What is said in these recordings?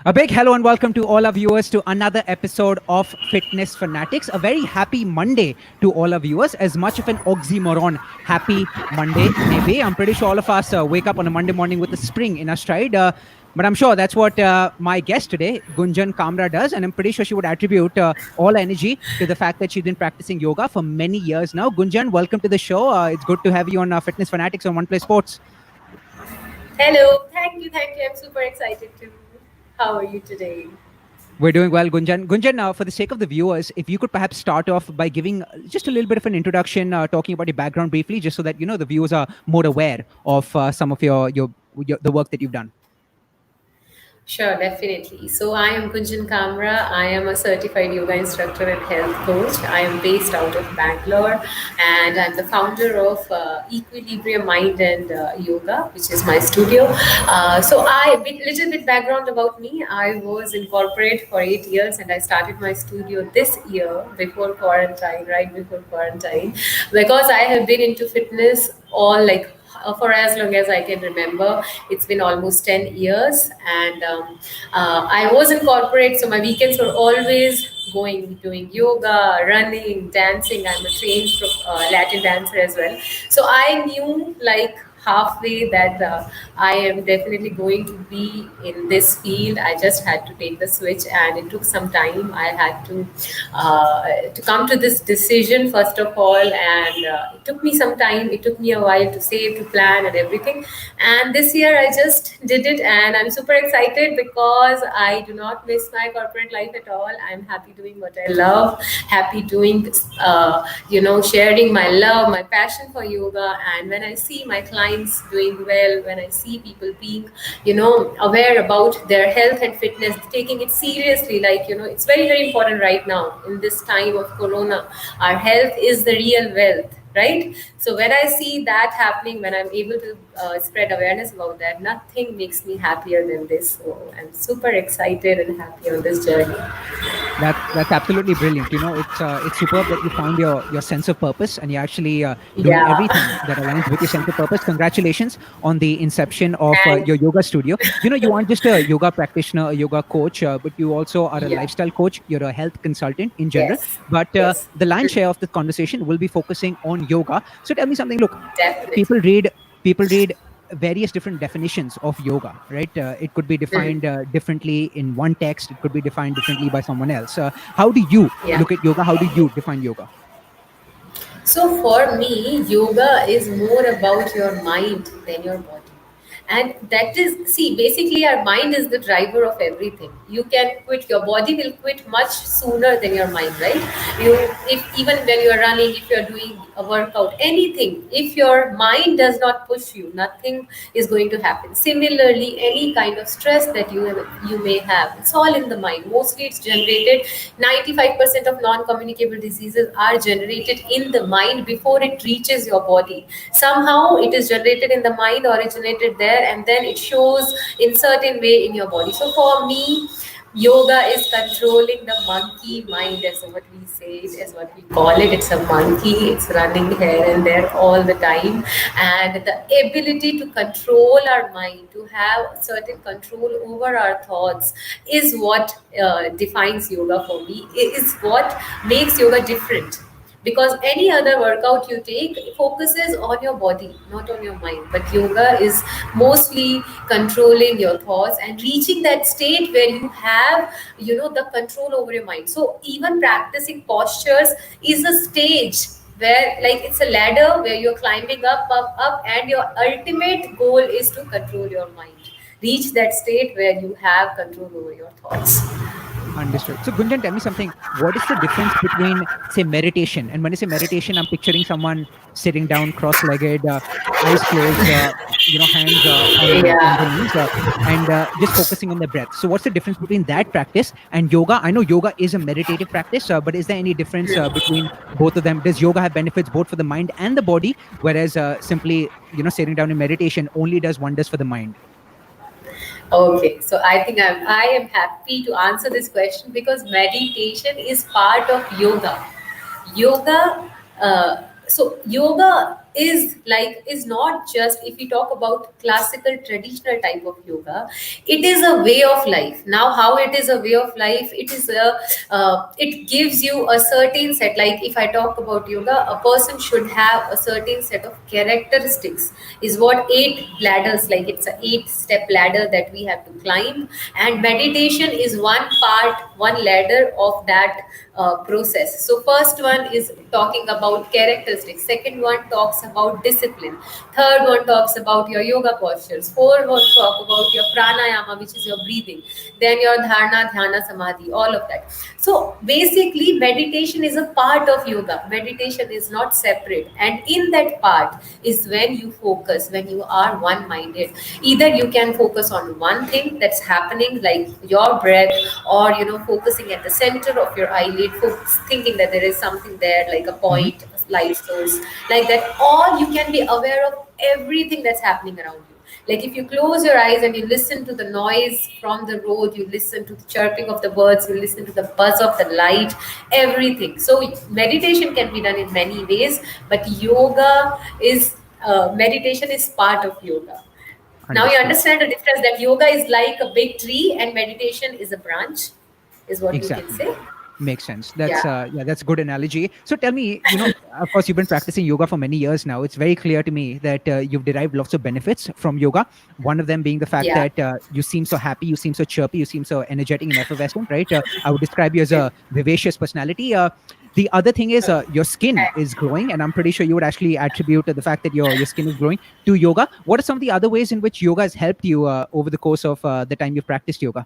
A big hello and welcome to all our viewers to another episode of Fitness Fanatics. A very happy Monday to all our viewers. As much of an oxymoron, happy Monday maybe. I'm pretty sure all of us wake up on a Monday morning with a spring in our stride. But I'm sure that's what my guest today, Gunjan Kamra, does. And I'm pretty sure she would attribute all energy to the fact that she's been practicing yoga for many years now. Gunjan, welcome to the show. It's good to have you on Fitness Fanatics on One Play Sports. Hello, thank you. I'm super excited too. How are you today? We're doing well, Gunjan. Gunjan, for the sake of the viewers, if you could perhaps start off by giving just a little bit of an introduction, talking about your background briefly, just so that the viewers are more aware of some of your the work that you've done. Sure, definitely. So I am Gunjan Kamra. I am a certified yoga instructor and health coach. I am based out of Bangalore, and I'm the founder of Equilibrium Mind and Yoga, which is my studio. Little bit background about me. I was in corporate for 8 years, and I started my studio this year before quarantine, right before quarantine, because I have been into fitness for as long as I can remember. It's been almost 10 years. And I was in corporate, so my weekends were always doing yoga, running, dancing. I'm a trained Latin dancer as well. So I knew halfway that I am definitely going to be in this field. I just had to take the switch, and it took some time. I had to come to this decision first of all, and it took me some time. It took me a while to save, to plan, and everything. And this year I just did it, and I'm super excited because I do not miss my corporate life at all. I'm happy doing what I love, happy doing, sharing my love, my passion for yoga. And when I see my clients doing well, when I see people being, aware about their health and fitness, taking it seriously, it's very, very important right now in this time of Corona. Our health is the real wealth, right? So when I see that happening, when I'm able to spread awareness about that, nothing makes me happier than this. So I'm super excited and happy on this journey. That's absolutely brilliant. It's superb that you found your sense of purpose and you're actually doing Yeah. everything that aligns with your sense of purpose. Congratulations on the inception of And your yoga studio. You aren't just a yoga practitioner, a yoga coach, but you also are a yeah. lifestyle coach. You're a health consultant in general. Yes. But Yes. the lion's share of the conversation will be focusing on yoga. So tell me something. Look, Definitely. people read various different definitions of yoga, right? It could be defined differently in one text. It could be defined differently by someone else. How do you Yeah. look at yoga? How do you define yoga? So for me, yoga is more about your mind than your body. And that is, see, basically our mind is the driver of everything. You can quit, your body will quit much sooner than your mind, right? If even when you're running, if you're doing a workout, anything, if your mind does not push you, nothing is going to happen. Similarly, any kind of stress that you may have, it's all in the mind. Mostly it's generated, 95% of non-communicable diseases are generated in the mind before it reaches your body. Somehow it is generated in the mind, originated there, and then it shows in certain way in your body. So for me, yoga is controlling the monkey mind, as what we say, as what we call it. It's a monkey, it's running here and there all the time. And the ability to control our mind, to have certain control over our thoughts, is what defines yoga for me, is what makes yoga different. Because any other workout you take focuses on your body, not on your mind, but yoga is mostly controlling your thoughts and reaching that state where you have, the control over your mind. So even practicing postures is a stage where, like, it's a ladder where you're climbing up, and your ultimate goal is to control your mind, reach that state where you have control over your thoughts. Understood. So Gunjan, tell me something. What is the difference between, say, meditation? And when I say meditation, I'm picturing someone sitting down, cross-legged, eyes closed, hands on the Yeah. knees, and just focusing on the breath. So what's the difference between that practice and yoga? I know yoga is a meditative practice, but is there any difference between both of them? Does yoga have benefits both for the mind and the body, whereas simply, sitting down in meditation only does wonders for the mind? Okay, so I think I am happy to answer this question because meditation is part of yoga. Yoga, yoga is not just, if we talk about classical traditional type of yoga, it is a way of life. Now, how it is a way of life, it gives you a certain set, like if I talk about yoga, a person should have a certain set of characteristics, is what eight ladders, like it's a 8-step ladder that we have to climb, and meditation is one ladder of that process. So first one is talking about characteristics, second one talks about discipline, third one talks about your yoga postures, fourth one talk about your pranayama, which is your breathing, then your dharana, dhyana, samadhi, all of that. So basically meditation is a part of yoga, meditation is not separate, and in that part is when you focus, when you are one minded. Either you can focus on one thing that's happening, like your breath, or focusing at the center of your eyelid, thinking that there is something there, like a Mhm. point, a light source, like that, or you can be aware of everything that's happening around you. Like if you close your eyes and you listen to the noise from the road, you listen to the chirping of the birds, you listen to the buzz of the light, everything. So meditation can be done in many ways, but yoga is meditation is part of yoga. Now you Understood. understand the difference, that yoga is like a big tree and meditation is a branch, is what we can Exactly. say. Makes sense. That's Yeah, yeah, that's a good analogy. So tell me, of course, you've been practicing yoga for many years now. It's very clear to me that you've derived lots of benefits from yoga. One of them being the fact yeah, that you seem so happy, you seem so chirpy, you seem so energetic and effervescent, right? I would describe you as yeah. a vivacious personality. The other thing is your skin is glowing, and I'm pretty sure you would actually attribute the fact that your skin is glowing to yoga. What are some of the other ways in which yoga has helped you over the course of the time you've practiced yoga?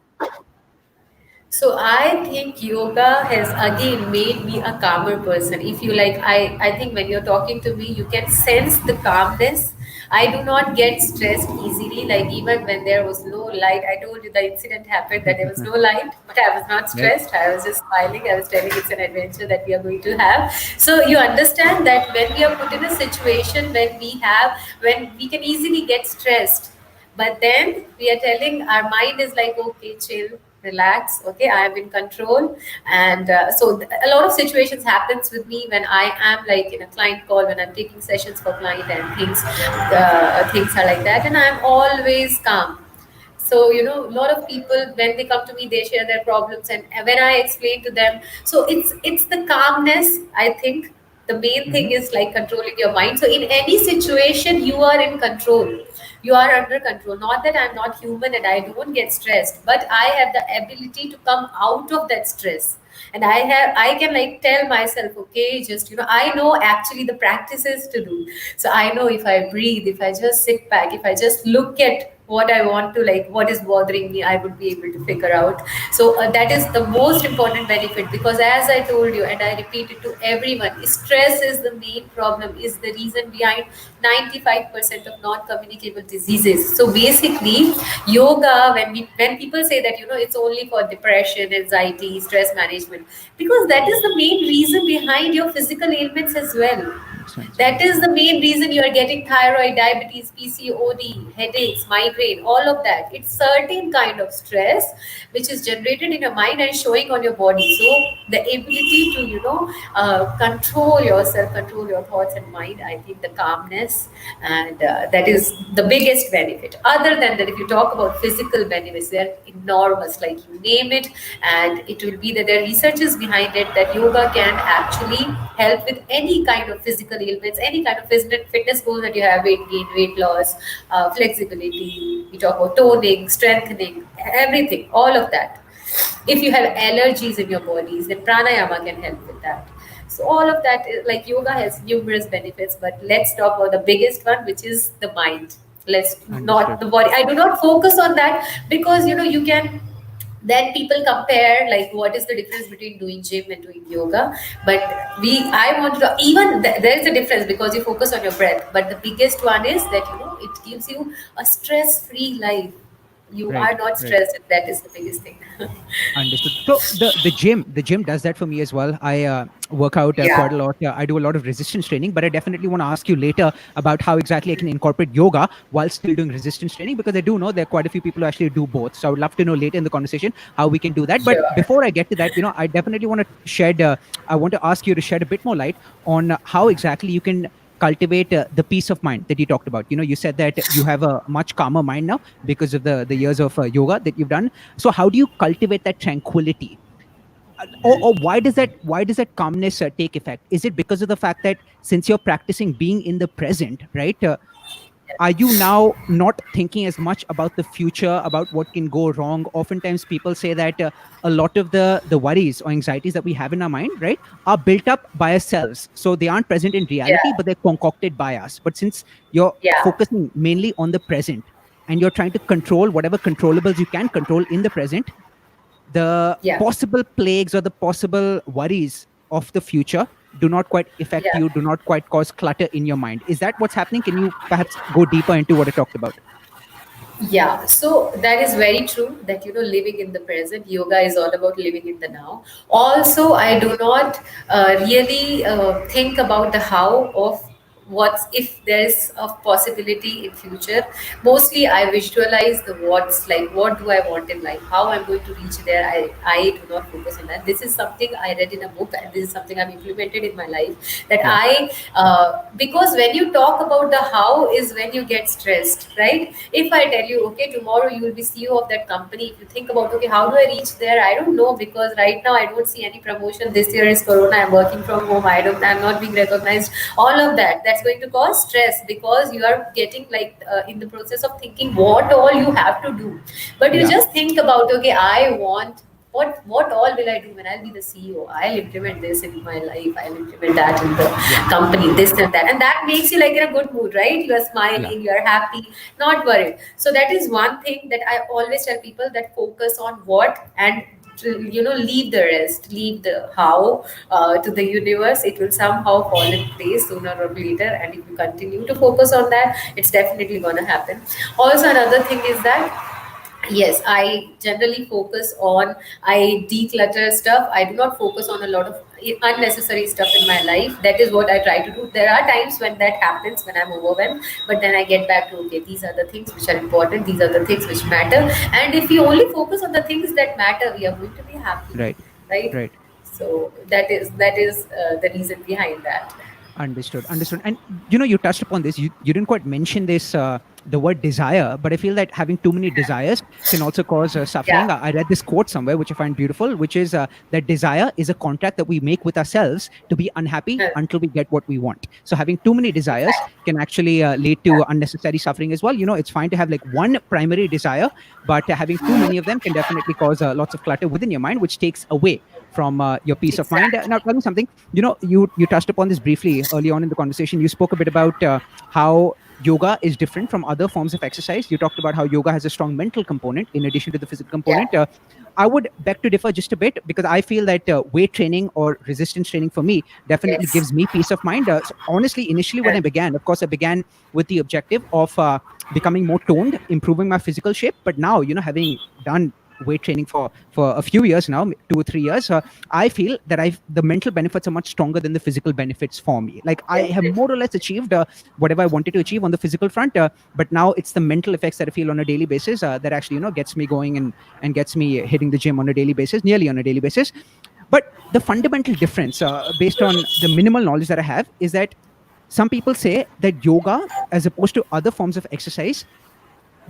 So I think yoga has again made me a calmer person. If you like, I think when you're talking to me, you can sense the calmness. I do not get stressed easily. Like even when there was no light, I told you the incident happened that there was no light, but I was not Right. stressed. I was just smiling. I was telling it's an adventure that we are going to have. So you understand that when we are put in a situation when we can easily get stressed, but then we are telling our mind is like, okay, chill, relax, okay, I am in control. And a lot of situations happens with me when I am like in a client call, when I'm taking sessions for client, and things are like that, and I'm always calm. So a lot of people, when they come to me, they share their problems, and when I explain to them, so it's the calmness, I think. The main Hmm. thing is like controlling your mind. So in any situation, you are in control, you are under control. Not that I'm not human and I don't get stressed, but I have the ability to come out of that stress. And I can like tell myself, okay, just I know actually the practices to do. So I know, if I breathe, if I just sit back, if I just look at what I want to, like what is bothering me, I would be able to figure out. So that is the most important benefit, because as I told you and I repeat it to everyone, stress is the main problem, is the reason behind 95% of non-communicable diseases. So basically, yoga, when people say that it's only for depression, anxiety, stress management, because that is the main reason behind your physical ailments as well. Makes sense. That is the main reason you are getting thyroid, diabetes, PCOD, headaches, migraine, all of that. It's certain kind of stress which is generated in your mind and showing on your body. So the ability to, control yourself, control your thoughts and mind, I think the calmness, and that is the biggest benefit. Other than that, if you talk about physical benefits, they're enormous, like you name it, and it will be that there are researches behind it that yoga can actually help with any kind of physical ailments, any kind of fitness goals that you have, weight gain, weight loss, flexibility. We talk about toning, strengthening, everything, all of that. If you have allergies in your bodies, then pranayama can help with that. So all of that is like yoga has numerous benefits, but let's talk about the biggest one, which is the mind. Let's not Understood. the body. I do not focus on that, because you can, then people compare like what is the difference between doing gym and doing yoga. But I want to, even there is a difference, because you focus on your breath, but the biggest one is that it gives you a stress free life. You are Right. not Right. stressed, and that is the biggest thing. Understood. So the gym does that for me as well. I work out quite a Yeah, lot. I do a lot of resistance training, but I definitely want to ask you later about how exactly I can incorporate yoga while still doing resistance training, because I do know there are quite a few people who actually do both. So I would love to know later in the conversation how we can do that. But sure. before I get to that, I definitely want to shed. I want to ask you to shed a bit more light on how exactly you can cultivate the peace of mind that you talked about? You said that you have a much calmer mind now because of the years of yoga that you've done. So how do you cultivate that tranquility? Or why does that calmness take effect? Is it because of the fact that since you're practicing being in the present, right? Are you now not thinking as much about the future, about what can go wrong? Oftentimes people say that a lot of the worries or anxieties that we have in our mind, right, are built up by ourselves, so they aren't present in reality, Yeah. but they're concocted by us. But since you're Yeah. focusing mainly on the present and you're trying to control whatever controllables you can control in the present, the Yeah. possible plagues or the possible worries of the future do not quite affect Yeah. you, do not quite cause clutter in your mind. Is that what's happening? Can you perhaps go deeper into what I talked about? Yeah, so that is very true that living in the present, yoga is all about living in the now. Also, I do not really think about the how of what's if there's a possibility in future. Mostly, I visualize the what's, like what do I want in life, how I'm going to reach there. I do not focus on that. This is something I read in a book, and this is something I've implemented in my life. That Yeah, because when you talk about the how is when you get stressed, right? If I tell you, okay, tomorrow you will be CEO of that company, if you think about, okay, how do I reach there? I don't know, because right now I don't see any promotion. This year is Corona. I'm working from home. I'm not being recognized. All of that's going to cause stress, because you are getting like in the process of thinking what all you have to do. But you yeah, just think about, okay, I want what all will I do when I'll be the CEO? I'll implement this in my life. I'll implement that in the yeah, company, this and that. And that makes you like in a good mood, right? You are yeah, smiling, you are happy, not worried. So that is one thing that I always tell people, that focus on what, and to, leave the rest, leave the how to the universe. It will somehow fall in place sooner or later. And if you continue to focus on that, it's definitely going to happen. Also, another thing is that, yes, I generally focus on, I declutter stuff. I do not focus on a lot of unnecessary stuff in my life. That is what I try to do. There are times when that happens, when I'm overwhelmed, but then I get back to, okay, these are the things which are important, these are the things which matter. And if we only focus on the things that matter, we are going to be happy, right, right? right. So that is the reason behind that. Understood. Understood. And you touched upon this. You didn't quite mention this, the word desire, but I feel that having too many desires can also cause suffering. Yeah. I read this quote somewhere, which I find beautiful, which is that desire is a contract that we make with ourselves to be unhappy until we get what we want. So having too many desires Exactly. can actually lead Yeah. to unnecessary suffering as well. It's fine to have like one primary desire, but having too many of them can definitely cause lots of clutter within your mind, which takes away from your peace of mind. Now, Exactly. tell me something. You touched upon this briefly early on in the conversation. You spoke a bit about how yoga is different from other forms of exercise. You talked about how yoga has a strong mental component in addition to the physical Yeah. component. I would beg to differ just a bit, because I feel that weight training or resistance training for me definitely Yes. gives me peace of mind. So honestly, initially when I began, of course, I began with the objective of becoming more toned, improving my physical shape. But now, having done weight training for a few years now, 2 or 3 years, I feel that the mental benefits are much stronger than the physical benefits for me. Like I have Definitely. more or less achieved whatever I wanted to achieve on the physical front, but now it's the mental effects that I feel on a daily basis that actually gets me going and gets me hitting the gym on a daily basis, nearly on a daily basis. But the fundamental difference, based on the minimal knowledge that I have, is that some people say that yoga, as opposed to other forms of exercise,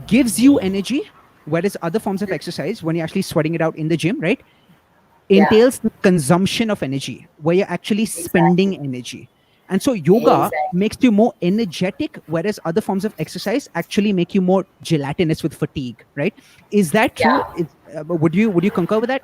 gives you energy, whereas other forms of exercise, when you're actually sweating it out in the gym, right, Yeah. entails the consumption of energy, where you're actually Exactly. spending energy. And so yoga Exactly. makes you more energetic, whereas other forms of exercise actually make you more gelatinous with fatigue, right? Is that true? Yeah. Would you concur with that?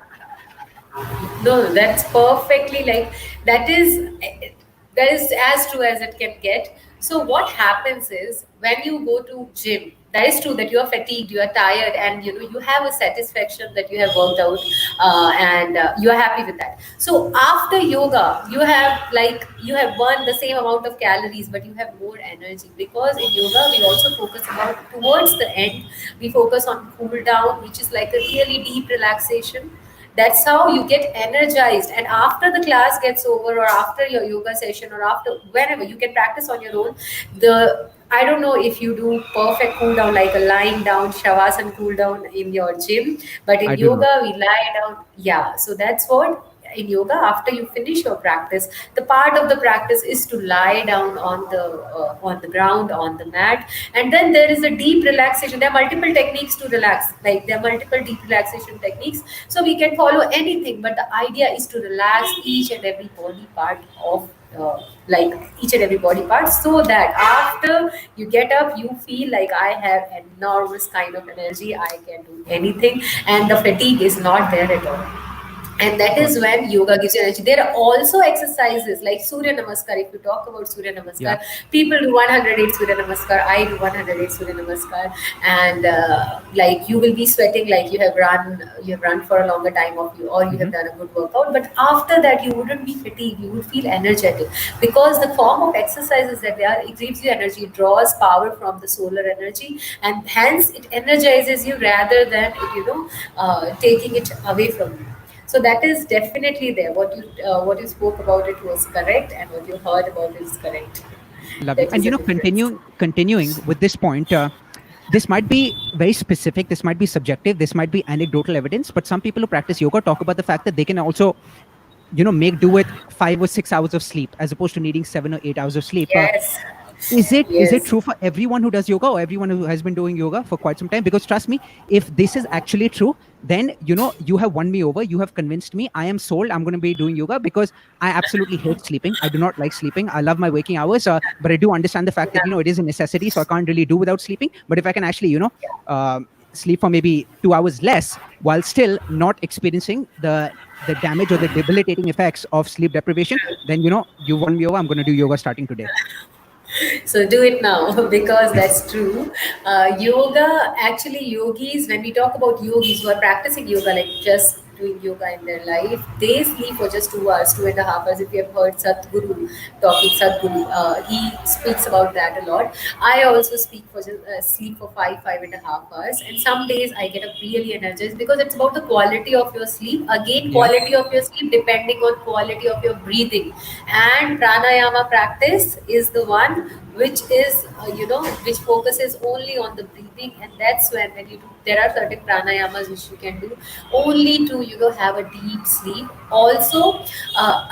No, that's perfectly like that is as true as it can get. So what happens is, when you go to gym, that is true that you are fatigued, you are tired, and you have a satisfaction that you have worked out, and you are happy with that. So after yoga, you have burned the same amount of calories, but you have more energy, because in yoga we also focus about, towards the end, we focus on cool down, which is like a really deep relaxation. That's how you get energized. And after the class gets over, or after your yoga session, or after whenever you can practice on your own, the I don't know if you do perfect cool down, like a lying down shavasana cool down in your gym, but in I do not. yoga we lie down. Yeah, so that's what. in yoga, after you finish your practice, the part of the practice is to lie down on the ground, on the mat, and then there is a deep relaxation. There are multiple techniques to relax, like there are multiple deep relaxation techniques, so we can follow anything, but the idea is to relax each and every body part of like each and every body part, so that after you get up you feel like I have enormous kind of energy, I can do anything, and the fatigue is not there at all. And that Got is it. when yoga gives you energy. There are also exercises like Surya Namaskar. If you talk about Surya Namaskar, Yeah. people do 108 Surya Namaskar. I do 108 Surya Namaskar, and like you will be sweating like you have run for a longer time of you, or you have Hmm. done a good workout. But after that, you wouldn't be fatigued. You would feel energetic, because the form of exercises that they are, it gives you energy, it draws power from the solar energy, and hence it energizes you rather than it, taking it away from you. So that is definitely there. What you spoke about it was correct, and what you heard about it is correct. Lovely. That And is a difference. continuing with this point, this might be very specific, this might be subjective, this might be anecdotal evidence, but some people who practice yoga talk about the fact that they can also, make do with 5 or 6 hours of sleep as opposed to needing 7 or 8 hours of sleep. Yes, Is it yes. true for everyone who does yoga or everyone who has been doing yoga for quite some time? Because trust me, if this is actually true, then you have won me over. You have convinced me. I am sold. I'm going to be doing yoga because I absolutely hate sleeping. I do not like sleeping. I love my waking hours, but I do understand the fact that Yeah. it is a necessity, so I can't really do without sleeping. But if I can actually sleep for maybe 2 hours less while still not experiencing the damage or the debilitating effects of sleep deprivation, then you won me over. I'm going to do yoga starting today. So do it now because that's true. Yoga, actually, yogis, when we talk about yogis who are practicing yoga, like just doing yoga in their life, they sleep for just 2 hours, 2.5 hours. If you have heard Sadhguru talking, Sadhguru, he speaks about that a lot. I also speak for just, sleep for 5.5 hours, and some days I get up really energized, because it's about the quality of your sleep. Again, Yeah. quality of your sleep depending on quality of your breathing, and pranayama practice is the one which is which focuses only on the breathing, and that's when you do, there are certain pranayamas which you can do only to have a deep sleep also.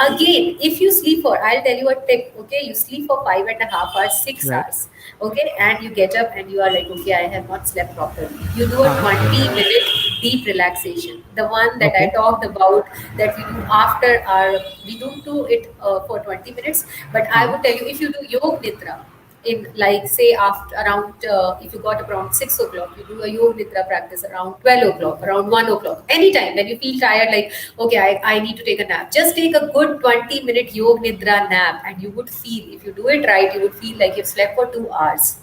Again, if you sleep for, I'll tell you a tip, okay, you sleep for 5.5 hours, six Right. hours okay, and you get up and you are like, okay, I have not slept properly, you do a Uh-huh. 20-minute deep relaxation, the one that I Okay. talked about, that we do after our, we don't do it for 20 minutes, but I Uh-huh. would tell you, if you do yoga nidra in, like, say after around if you got up around 6 o'clock, you do a yoga nidra practice around 12 o'clock, around 1 o'clock, anytime when you feel tired, like, okay, I need to take a nap, just take a good 20-minute yoga nidra nap, and you would feel, if you do it right, you would feel like you've slept for 2 hours.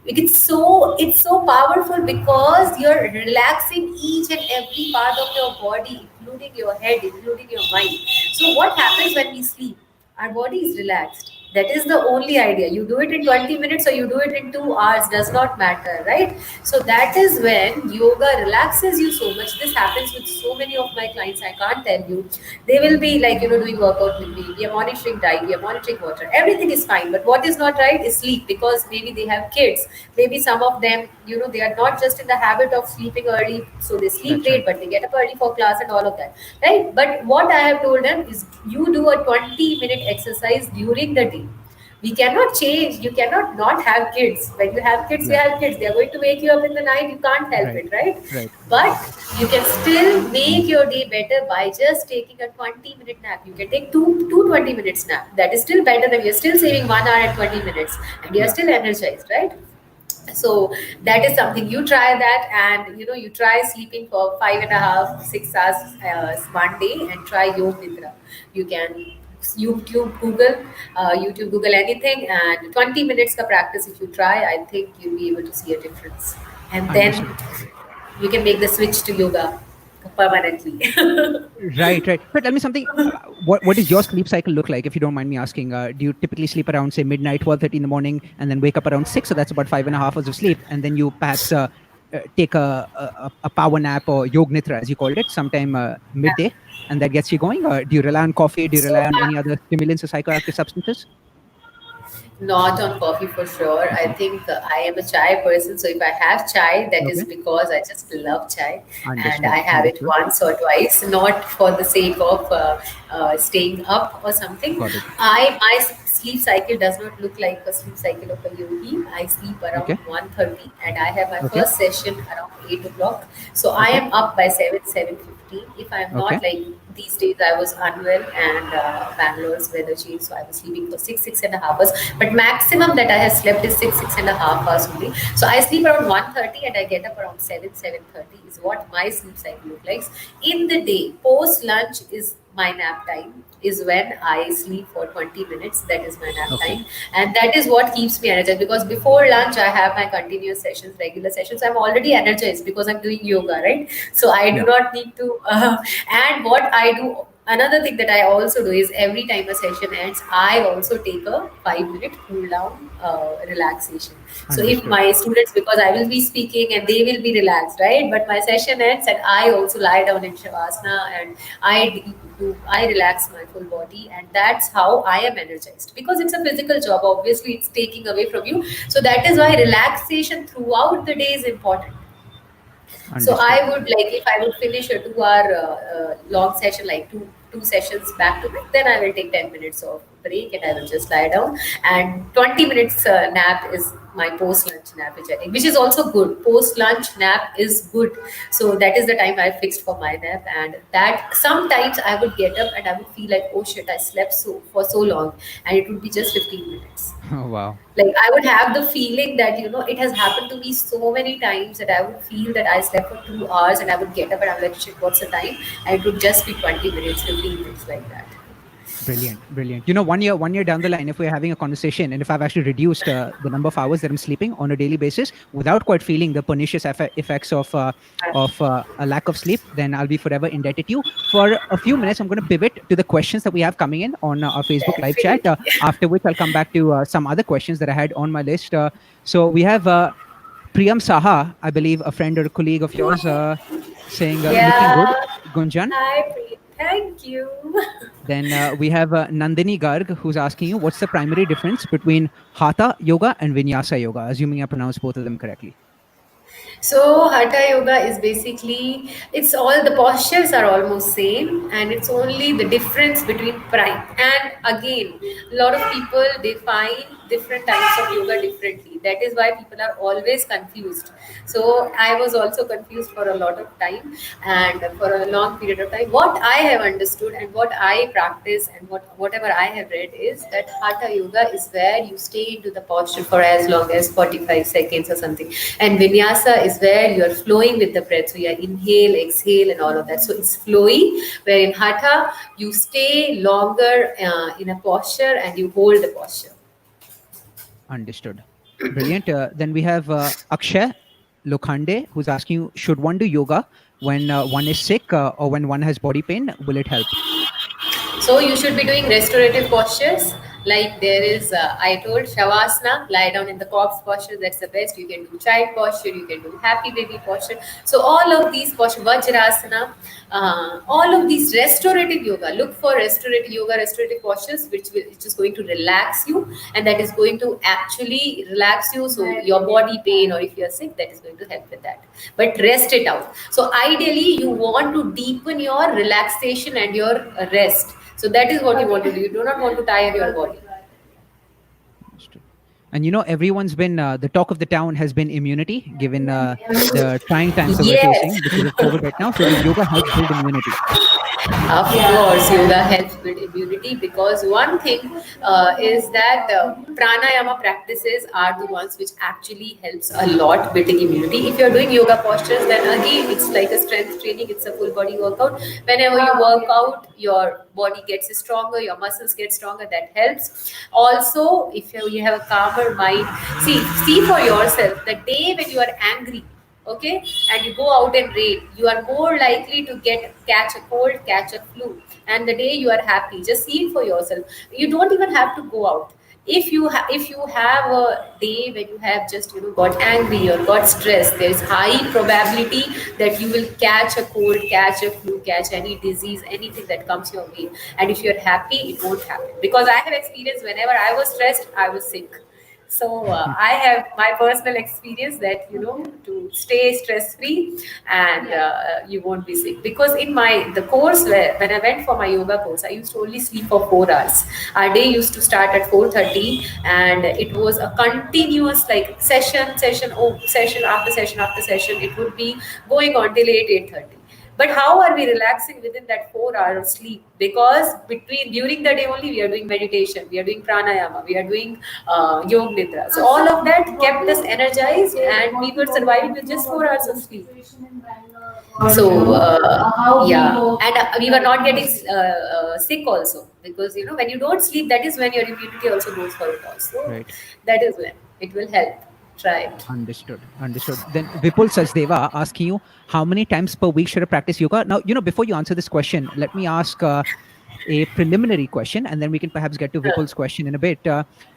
It's so powerful, because you're relaxing each and every part of your body, including your head, including your mind. So what happens when we sleep? Our body is relaxed. That is the only idea. You do it in 20 minutes or you do it in 2 hours, does not matter, right? So that is when yoga relaxes you so much. This happens with so many of my clients. I can't tell you. They will be like, doing workout with me. We are monitoring diet, we are monitoring water. Everything is fine. But what is not right is sleep, because maybe they have kids. Maybe some of them, they are not just in the habit of sleeping early, so they sleep That's right. late, but they get up early for class and all of that, right? But what I have told them is, you do a 20-minute exercise during the day. We cannot change. You cannot not have kids. When you have kids, you Yeah. have kids. They are going to wake you up in the night. You can't help Right. it, right? Right. But you can still make your day better by just taking a 20-minute nap. You can take two 20 minutes nap. That is still better than, you're still saving 1 hour and 20 minutes, and you're Yeah. still energized, right? So that is something, you try that, and you try sleeping for 5.5 6 hours one day, and try yoga nidra. You can YouTube Google anything, and 20 minutes ka practice, if you try, I think you'll be able to see a difference, and then Understood. you can make the switch to yoga permanently. Right. Right. So tell me something. What does your sleep cycle look like, if you don't mind me asking? Do you typically sleep around, say, midnight, 12:30 in the morning, and then wake up around 6? So that's about 5.5 hours of sleep, and then you perhaps take a power nap or yog nitra, as you called it, sometime midday, and that gets you going. Or do you rely on coffee? Do you So rely on any other stimulants or psychoactive substances? Not on coffee for sure. I Okay. think I am a chai person. So if I have chai, that is Okay. because I just love chai, and Understood. I have it Understood. once or twice, not for the sake of staying up or something. Got it. Sleep cycle does not look like a sleep cycle of a yogi. I sleep around Okay. 1:30, and I have my Okay. first session around 8 o'clock. So I Okay. am up by 7:15. If I'm Okay. not, like these days, I was unwell, and Bangalore's weather changed, so I was sleeping for 6.5 hours. But maximum that I have slept is 6.5 hours only. So I sleep around 1:30, and I get up around 7:30 is what my sleep cycle looks like. In the day, post lunch is my nap time, is when I sleep for 20 minutes. That is my nap Okay. time. And that is what keeps me energized, because before lunch I have my continuous sessions, regular sessions. I'm already energized because I'm doing yoga, right? So I do Yeah. not need to and what I do, another thing that I also do is every time a session ends, I also take a 5 minute cool down relaxation. So if Understood. my students, because I will be speaking and they will be relaxed, right? But my session ends and I also lie down in shavasana, and I relax my full body, and that's how I am energized, because it's a physical job. Obviously, it's taking away from you. So that is why relaxation throughout the day is important. So Understood. I would, like, if I would finish a 2 hour long session, like two sessions back to back, then I will take 10 minutes of break and I will just lie down. And 20 minutes nap is my post lunch nap, which is also good. Post lunch nap is good. So that is the time I fixed for my nap, and that sometimes I would get up and I would feel like, oh shit, I slept for so long, and it would be just 15 minutes. Oh, wow. Like, I would have the feeling that, it has happened to me so many times that I would feel that I slept for 2 hours, and I would get up and I'm like, shit, what's the time? And it would just be 20 minutes, 15 minutes, like that. Brilliant, brilliant. 1 year down the line, if we're having a conversation, and if I've actually reduced the number of hours that I'm sleeping on a daily basis without quite feeling the pernicious effects of a lack of sleep, then I'll be forever indebted to you. For a few minutes, I'm going to pivot to the questions that we have coming in on our Facebook live chat. Definitely. After which, I'll come back to some other questions that I had on my list. So we have Priyam Saha, I believe, a friend or a colleague of yours, saying, "Looking good, Yeah. Gunjan." Hi, Preet. Thank you. Then we have Nandini Garg, who's asking you, what's the primary difference between Hatha yoga and Vinyasa yoga? Assuming I pronounced both of them correctly. So Hatha yoga is basically, it's all the postures are almost same, and it's only the difference between prime. And again, a lot of people define different types of yoga differently. That is why people are always confused. So I was also confused for a lot of time, and for a long period of time. What I have understood and what I practice, and whatever I have read, is that Hatha yoga is where you stay into the posture for as long as 45 seconds or something, and Vinyasa is where you are flowing with the breath. So you are inhale, exhale, and all of that. So it's flowy. Where in Hatha you stay longer in a posture and you hold the posture. Understood. Brilliant. Then we have Akshay Lokhande, who's asking you, should one do yoga when one is sick or when one has body pain? Will it help? So you should be doing restorative postures. Like there is, I told Shavasana, lie down in the corpse posture. That's the best. You can do child posture. You can do happy baby posture. So all of these postures, Vajrasana, all of these restorative yoga. Look for restorative yoga, restorative postures, which is going to relax you, and that is going to actually relax you. So your body pain, or if you are sick, that is going to help with that. But rest it out. So ideally, you want to deepen your relaxation and your rest. So that is what you want to do. You do not want to tire your body. Understood. And everyone's been, the talk of the town has been immunity, given the trying times that we're Yes. facing because of COVID right now. So does yoga help build immunity? Of course, yoga helps build immunity, because one thing is that pranayama practices are the ones which actually helps a lot building immunity. If you're doing yoga postures, then again it's like a strength training. It's a full body workout. Whenever you work out, your body gets stronger, your muscles get stronger. That helps. Also, if you have a calmer mind, see for yourself, the day when you are angry, okay, and you go out and raid, you are more likely to catch a cold, catch a flu. And the day you are happy, just see it for yourself. You don't even have to go out. if you have a day when you have just got angry or got stressed, there is high probability that you will catch a cold, catch a flu, catch any disease, anything that comes your way. And if you're happy, it won't happen, because I have experienced whenever I was stressed, I was sick. So I have my personal experience that to stay stress free, and you won't be sick. Because in my the course where when I went for my yoga course, I used to only sleep for 4 hours. Our day used to start at 4:30, and it was a continuous like session after session after session. It would be going on till 8:30. But how are we relaxing within that 4 hour of sleep? Because between during the day only we are doing meditation, we are doing pranayama, we are doing yoga nidra. So all of that kept us energized, and we were surviving with just 4 hours of sleep. So yeah, and we were not getting sick also, because when you don't sleep, that is when your immunity also goes for a toss. So Right. that is when it will help. Try it. Understood. Understood. Then Vipul Sachdeva asking you, how many times per week should I practice yoga? Now, before you answer this question, let me ask a preliminary question, and then we can perhaps get to Vipul's question in a bit.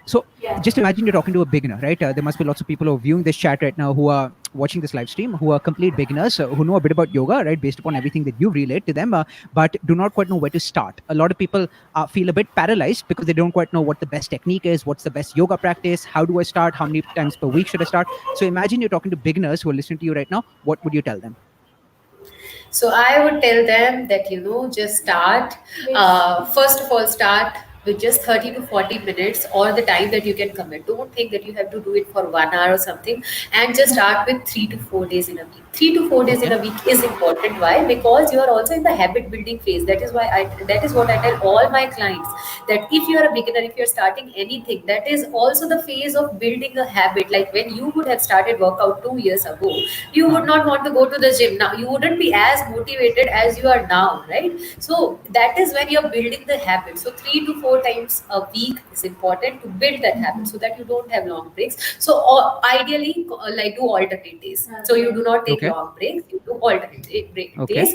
So just imagine you're talking to a beginner, right? There must be lots of people who are viewing this chat right now who are watching this live stream, who are complete beginners, who know a bit about yoga, right? Based upon everything that you relate to them, but do not quite know where to start. A lot of people feel a bit paralyzed because they don't quite know what the best technique is, what's the best yoga practice, how do I start, how many times per week should I start? So imagine you're talking to beginners who are listening to you right now. What would you tell them? So I would tell them that just start. First of all, start with just 30 to 40 minutes, or the time that you can commit. Don't think that you have to do it for 1 hour or something, and just start with 3 to 4 days in a week. 3 to 4 days in a week is important. Why? Because you are also in the habit building phase. That is what I tell all my clients, that if you are a beginner, if you're starting anything, that is also the phase of building a habit. Like when you would have started workout 2 years ago, you would not want to go to the gym now. You wouldn't be as motivated as you are now, right? So that is when you're building the habit. So 3 to 4 times a week is important to build that habit, so that you don't have long breaks. So ideally, like do alternate days. So you do not take Okay. long breaks, you do alternate break Okay. days,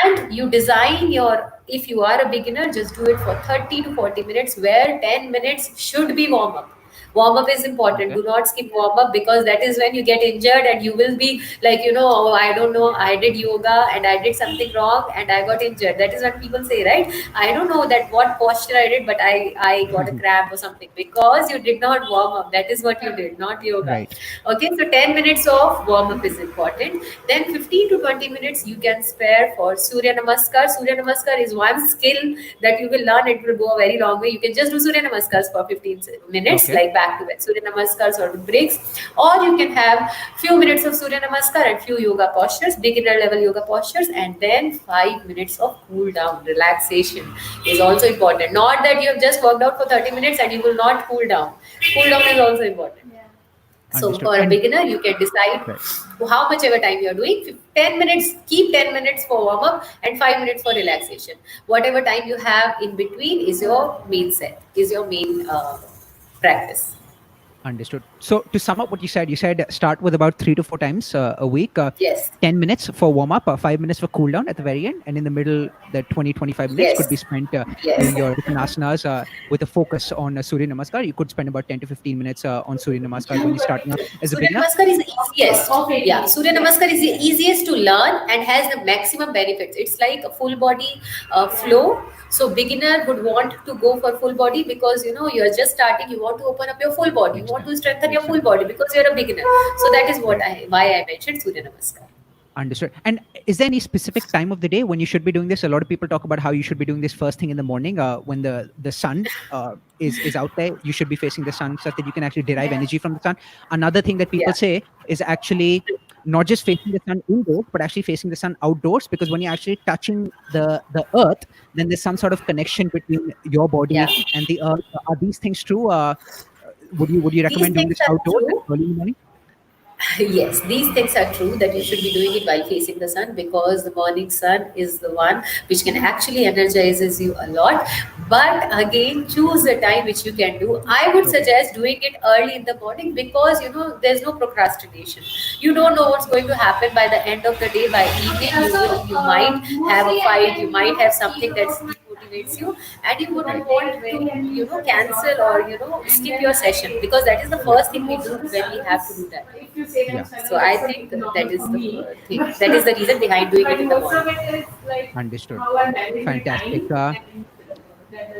and you design your. If you are a beginner, just do it for 30 to 40 minutes, where 10 minutes should be warm up. Warm up is important. Okay. Do not skip warm up, because that is when you get injured and you will be like, oh, I don't know, I did yoga and I did something wrong and I got injured. That is what people say, right? I don't know that what posture I did, but I got a cramp or something, because you did not warm up. That is what you did, not yoga. Right. Okay, so 10 minutes of warm up is important. Then 15 to 20 minutes you can spare for Surya Namaskar. Surya Namaskar is one skill that you will learn. It will go a very long way. You can just do Surya Namaskars for 15 minutes, Okay. like back to back Surya Namaskars or with breaks. Or you can have few minutes of Surya Namaskar and few yoga postures, beginner level yoga postures, and then 5 minutes of cool down. Relaxation is also important. Not that you have just worked out for 30 minutes and you will not cool down. Cool down is also important. So Understood. for a And beginner, you can decide right. how much ever time you're doing. 10 minutes, keep 10 minutes for warm up and 5 minutes for relaxation. Whatever time you have in between is your main set, is your main practice. Understood. So to sum up what you said start with about 3 to 4 times a week, Yes. 10 minutes for warm up, 5 minutes for cool down at the very end, and in the middle, the 20-25 minutes Yes. could be spent Yes. doing your different asanas with a focus on Surya Namaskar. You could spend about 10 to 15 minutes on Surya Namaskar when you're starting out as a Surya beginner. Namaskar is the easiest. Yeah, Surya Namaskar is the easiest to learn and has the maximum benefits. It's like a full body flow. So beginner would want to go for full body, because you're just starting. You want to open up your full body. You want to strengthen your full body because you're a beginner. So that is why I mentioned Surya Namaskar. Understood. And is there any specific time of the day when you should be doing this? A lot of people talk about how you should be doing this first thing in the morning when the sun is out there. You should be facing the sun so that you can actually derive energy from the sun. Another thing that people say is actually not just facing the sun indoors, but actually facing the sun outdoors, because when you're actually touching the earth, then there's some sort of connection between your body and the earth. Are these things true? Would you recommend doing things this are outdoors true. early in the morning? Yes, these things are true, that you should be doing it while facing the sun, because the morning sun is the one which can actually energizes you a lot. But again, choose the time which you can do. I would suggest doing it early in the morning, because there's no procrastination. You don't know what's going to happen by the end of the day. By evening, you might have a fight, you might have something that's demotivating motivates you, and you wouldn't want to, cancel or, skip your session, because that is the first thing we do when we have to do that. Yeah, So I think that is the thing. That is the reason behind doing it in the morning. understood. Fantastic.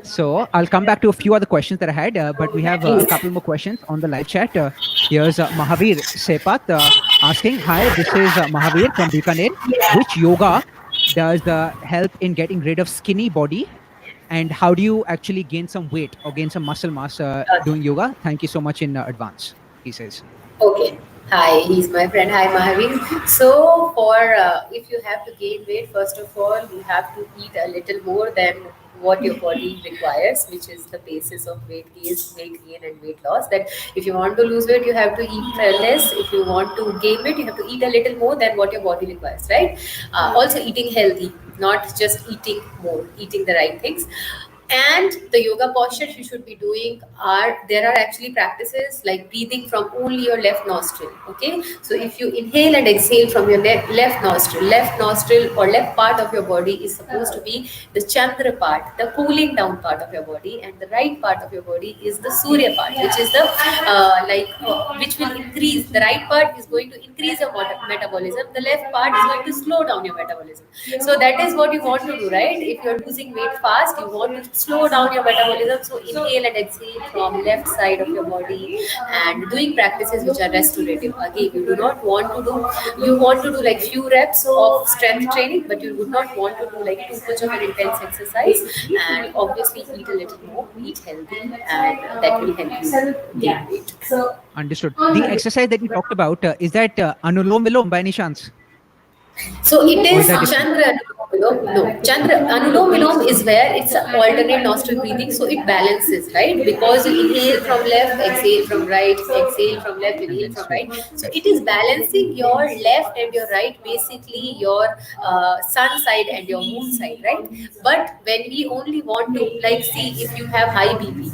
So I'll come back to a few other questions that I had, but we have a Please. couple more questions on the live chat. Here's Mahavir Sepat asking, "Hi, this is Mahavir from Bikaner. Which yoga does help in getting rid of skinny body, and how do you actually gain some weight or gain some muscle mass doing yoga? Thank you so much in advance," he says. Okay. Hi, he's my friend. Hi, Mahavir. So, for if you have to gain weight, first of all, you have to eat a little more than what your body requires, which is the basis of weight gain and weight loss. That if you want to lose weight, you have to eat less. If you want to gain weight, you have to eat a little more than what your body requires, right? Also, eating healthy, not just eating more, eating the right things. And the yoga postures you should be doing are, there are actually practices like breathing from only your left nostril. Okay, so if you inhale and exhale from your left nostril or left part of your body is supposed to be the chandra part, the cooling down part of your body, and the right part of your body is the surya part, which is the which will increase. The right part is going to increase your metabolism, the left part is going to slow down your metabolism. So that is what you want to do, right? If you're losing weight fast, you want to slow down your metabolism. So inhale and exhale from left side of your body, and doing practices which are restorative. Again, you do not want to do, you want to do like few reps of strength training, but you would not want to do like too much of an intense exercise. And obviously eat a little more, eat healthy, and that will help you gain weight. Understood. The exercise that you talked about, is that Anulom Vilom by any chance? So it Or is is that different? Chandra Anulom Vilom. No, Chandra Anulom Vilom is where it's an alternate nostril breathing, so it balances, right? Because you inhale from left, exhale from right, exhale from left, And inhale then from switch. right. So Right. it is balancing your left and your right, basically your sun side and your moon side, right? But when we only want to, like, see if you have high BP,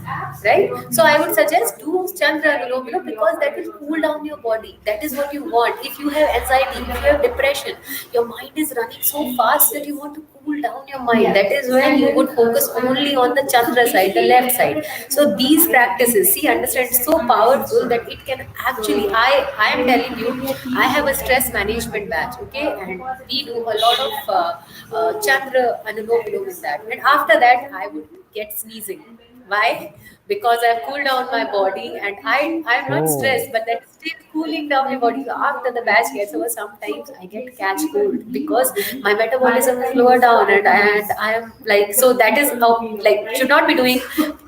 right? So I would suggest do Chandra Anulom Vilom, because that will cool down your body. That is what you want. If you have anxiety, if you have depression, your mind is running so fast that you want to cool down your mind. That is when you would focus only on the Chandra side, the left side. So these practices, see, understand, it's so powerful that it can actually, I am telling you, I have a stress management batch, okay, and we do a lot of Chandra Anulom Vilom in that. And after that, I would get sneezing. Why? Because I've cooled down my body, and I'm not Oh, stressed, but that's still cooling down my body. So after the batch gets over, sometimes I get catch cold because my metabolism is lower down, and I am like, so that is how, like, should not be doing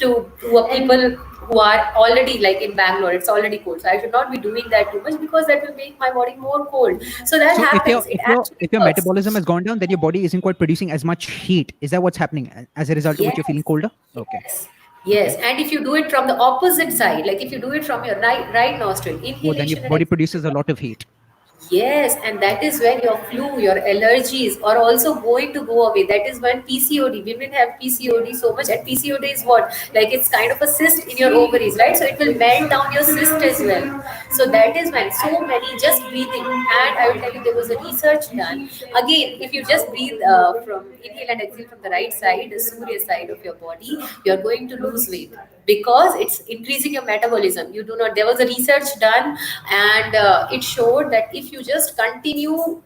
to a people who are already like in Bangalore, it's already cold. So I should not be doing that too much, because that will make my body more cold. So that so if your happens. It if your actually if your works. metabolism has gone down, then your body isn't quite producing as much heat. Is that what's happening? As a result of which you're feeling Yes. colder? Okay. Yes. Okay. Yes. And if you do it from the opposite side, like if you do it from your right nostril, Oh, then your inhalation and body produces a exhalation. lot of heat. Yes, and that is when your flu, your allergies are also going to go away. That is when PCOD, women have PCOD so much, and PCOD is what? Like it's kind of a cyst in your ovaries, right? So it will melt down your cyst as well. So that is when so many just breathing. And I will tell you, there was a research done. Again, if you just breathe from inhale and exhale from the right side, the Surya side of your body, you are going to lose weight because it's increasing your metabolism. You do not, there was a research done, and it showed that if you just continue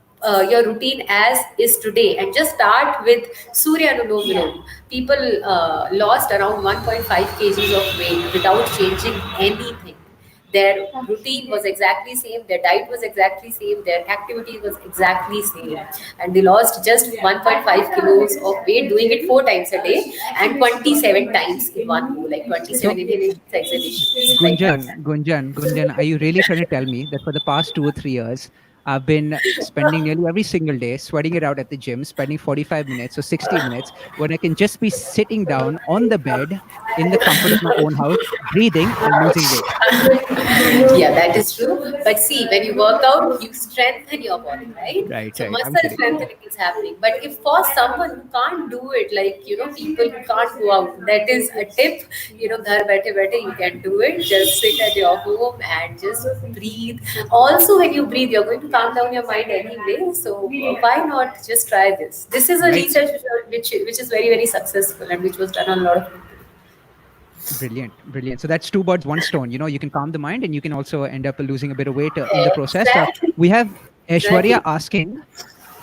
your routine as is today and just start with Surya Anulom Vilom, people lost around 1.5 kgs of weight without changing anything. Their routine was exactly same, their diet was exactly same, their activity was exactly same, and they lost just 1.5 kilos of weight doing it 4 times a day and 27 times in one go, like So 27 inhalations, exhalations, like that. Gunjan, are you really trying to tell me that for the past 2 or 3 years, I've been spending nearly every single day sweating it out at the gym, spending 45 minutes or 60 minutes when I can just be sitting down on the bed in the comfort of my own house, breathing and losing weight? Yeah, that is true. But see, when you work out, you strengthen your body, right? Right, So right. I'm muscle kidding. strengthening is happening. But if for someone who can't do it, like people who can't go out, that is a tip. Ghar baithe baithe you can do it. Just sit at your home and just breathe. Also, when you breathe, you're going to calm down your mind anyway. So why not just try this? This is a Right. research which is very very successful and which was done on a lot of people. Brilliant, brilliant. So that's two birds, one stone. You can calm the mind, and you can also end up losing a bit of weight in the process. Exactly. We have Aishwarya Exactly. asking,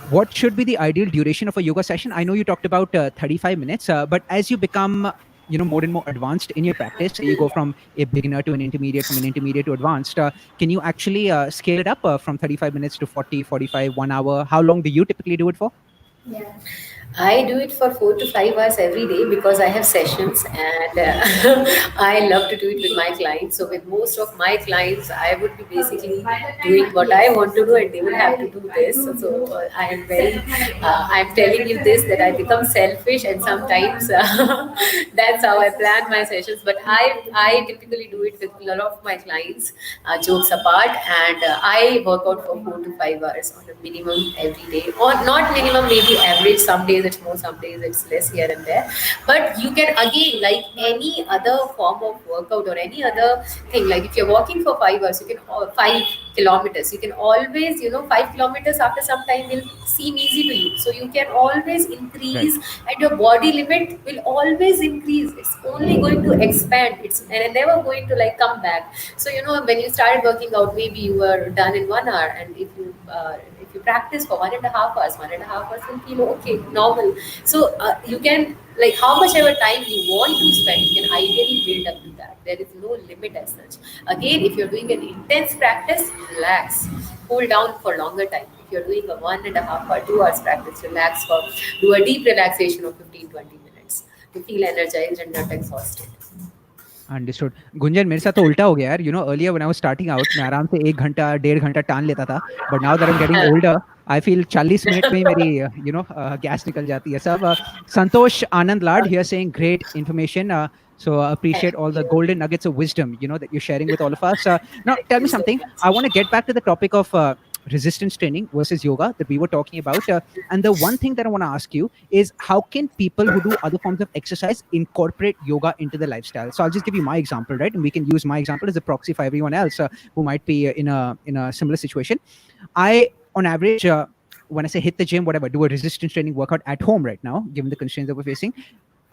what should be the ideal duration of a yoga session? I know you talked about 35 minutes, but as you become more and more advanced in your practice, say you go from a beginner to an intermediate, from an intermediate to advanced, can you actually scale it up from 35 minutes to 40, 45, 1 hour? How long do you typically do it for? I do it for 4 to 5 hours every day because I have sessions and I love to do it with my clients. So, with most of my clients, I would be basically doing what I want to do and they will have to do this. So, I'm telling you this that I become selfish and sometimes that's how I plan my sessions. But I typically do it with a lot of my clients, jokes apart, and I work out for 4 to 5 hours on a minimum every day, or not minimum, maybe average. Some days it's more, some days it's less here and there. But you can again, like any other form of workout or any other thing, like if you're walking for 5 hours, you can 5 kilometers. You can always, 5 kilometers after some time will seem easy to you. So you can always Right. increase, and your body limit will always increase. It's only going to expand. It's and never going to like come back. So when you started working out, maybe you were done in 1 hour, and if you practice for 1.5 hours, 1.5 hours will feel okay, normal. So you can, like, how much ever time you want to spend, you can ideally build up to that. There is no limit as such. Again, if you're doing an intense practice, relax, cool down for longer time. If you're doing a 1.5 or 2 hours practice, relax for do a deep relaxation of 15-20 minutes to feel energized and not exhausted. Understood. Gunjan, मेरे साथ तो उल्टा हो गया यार. Earlier when I was starting out, मैं आराम से 1 घंटा 1.5 घंटा टान लेता था. But now that I am getting older, I feel 40 minute में ही मेरी गैस निकल जाती है सब. संतोष आनंद लाड here saying great information. So appreciate all the Thank golden nuggets of wisdom, that you're sharing with all of us. Now, tell me you so something. much. I want to get back to the topic of resistance training versus yoga that we were talking about. And the one thing that I want to ask you is, how can people who do other forms of exercise incorporate yoga into their lifestyle? So I'll just give you my example, right? And we can use my example as a proxy for everyone else who might be in a similar situation. I, on average, when I say hit the gym, whatever, do a resistance training workout at home right now, given the constraints that we're facing,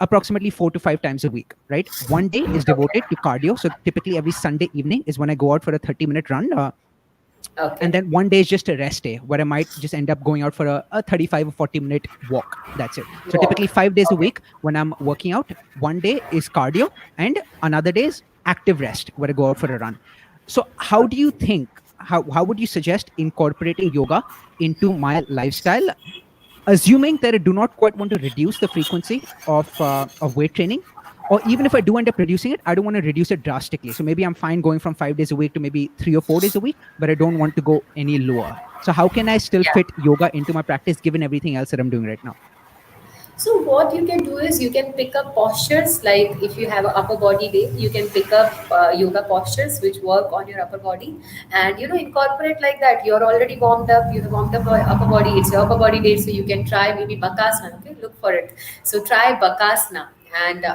approximately 4 to 5 times a week, right? One day is devoted to cardio. So typically every Sunday evening is when I go out for a 30-minute run. Okay. And then one day is just a rest day where I might just end up going out for a 35 or 40-minute walk. That's it. So typically 5 days a Okay. week when I'm working out, one day is cardio and another day is active rest where I go out for a run. So how do you think, how would you suggest incorporating yoga into my lifestyle, assuming that I do not quite want to reduce the frequency of weight training, or even if I do end up reducing it, I don't want to reduce it drastically. So maybe I'm fine going from 5 days a week to maybe 3 or 4 days a week, but I don't want to go any lower. So how can I still Yeah. fit yoga into my practice given everything else that I'm doing right now? So what you can do is you can pick up postures, like if you have an upper body day, you can pick up yoga postures which work on your upper body, and incorporate like that. You're already warmed up. You have warmed up your upper body. It's your upper body day, so you can try maybe bakasana. Okay, look for it. So try bakasana, and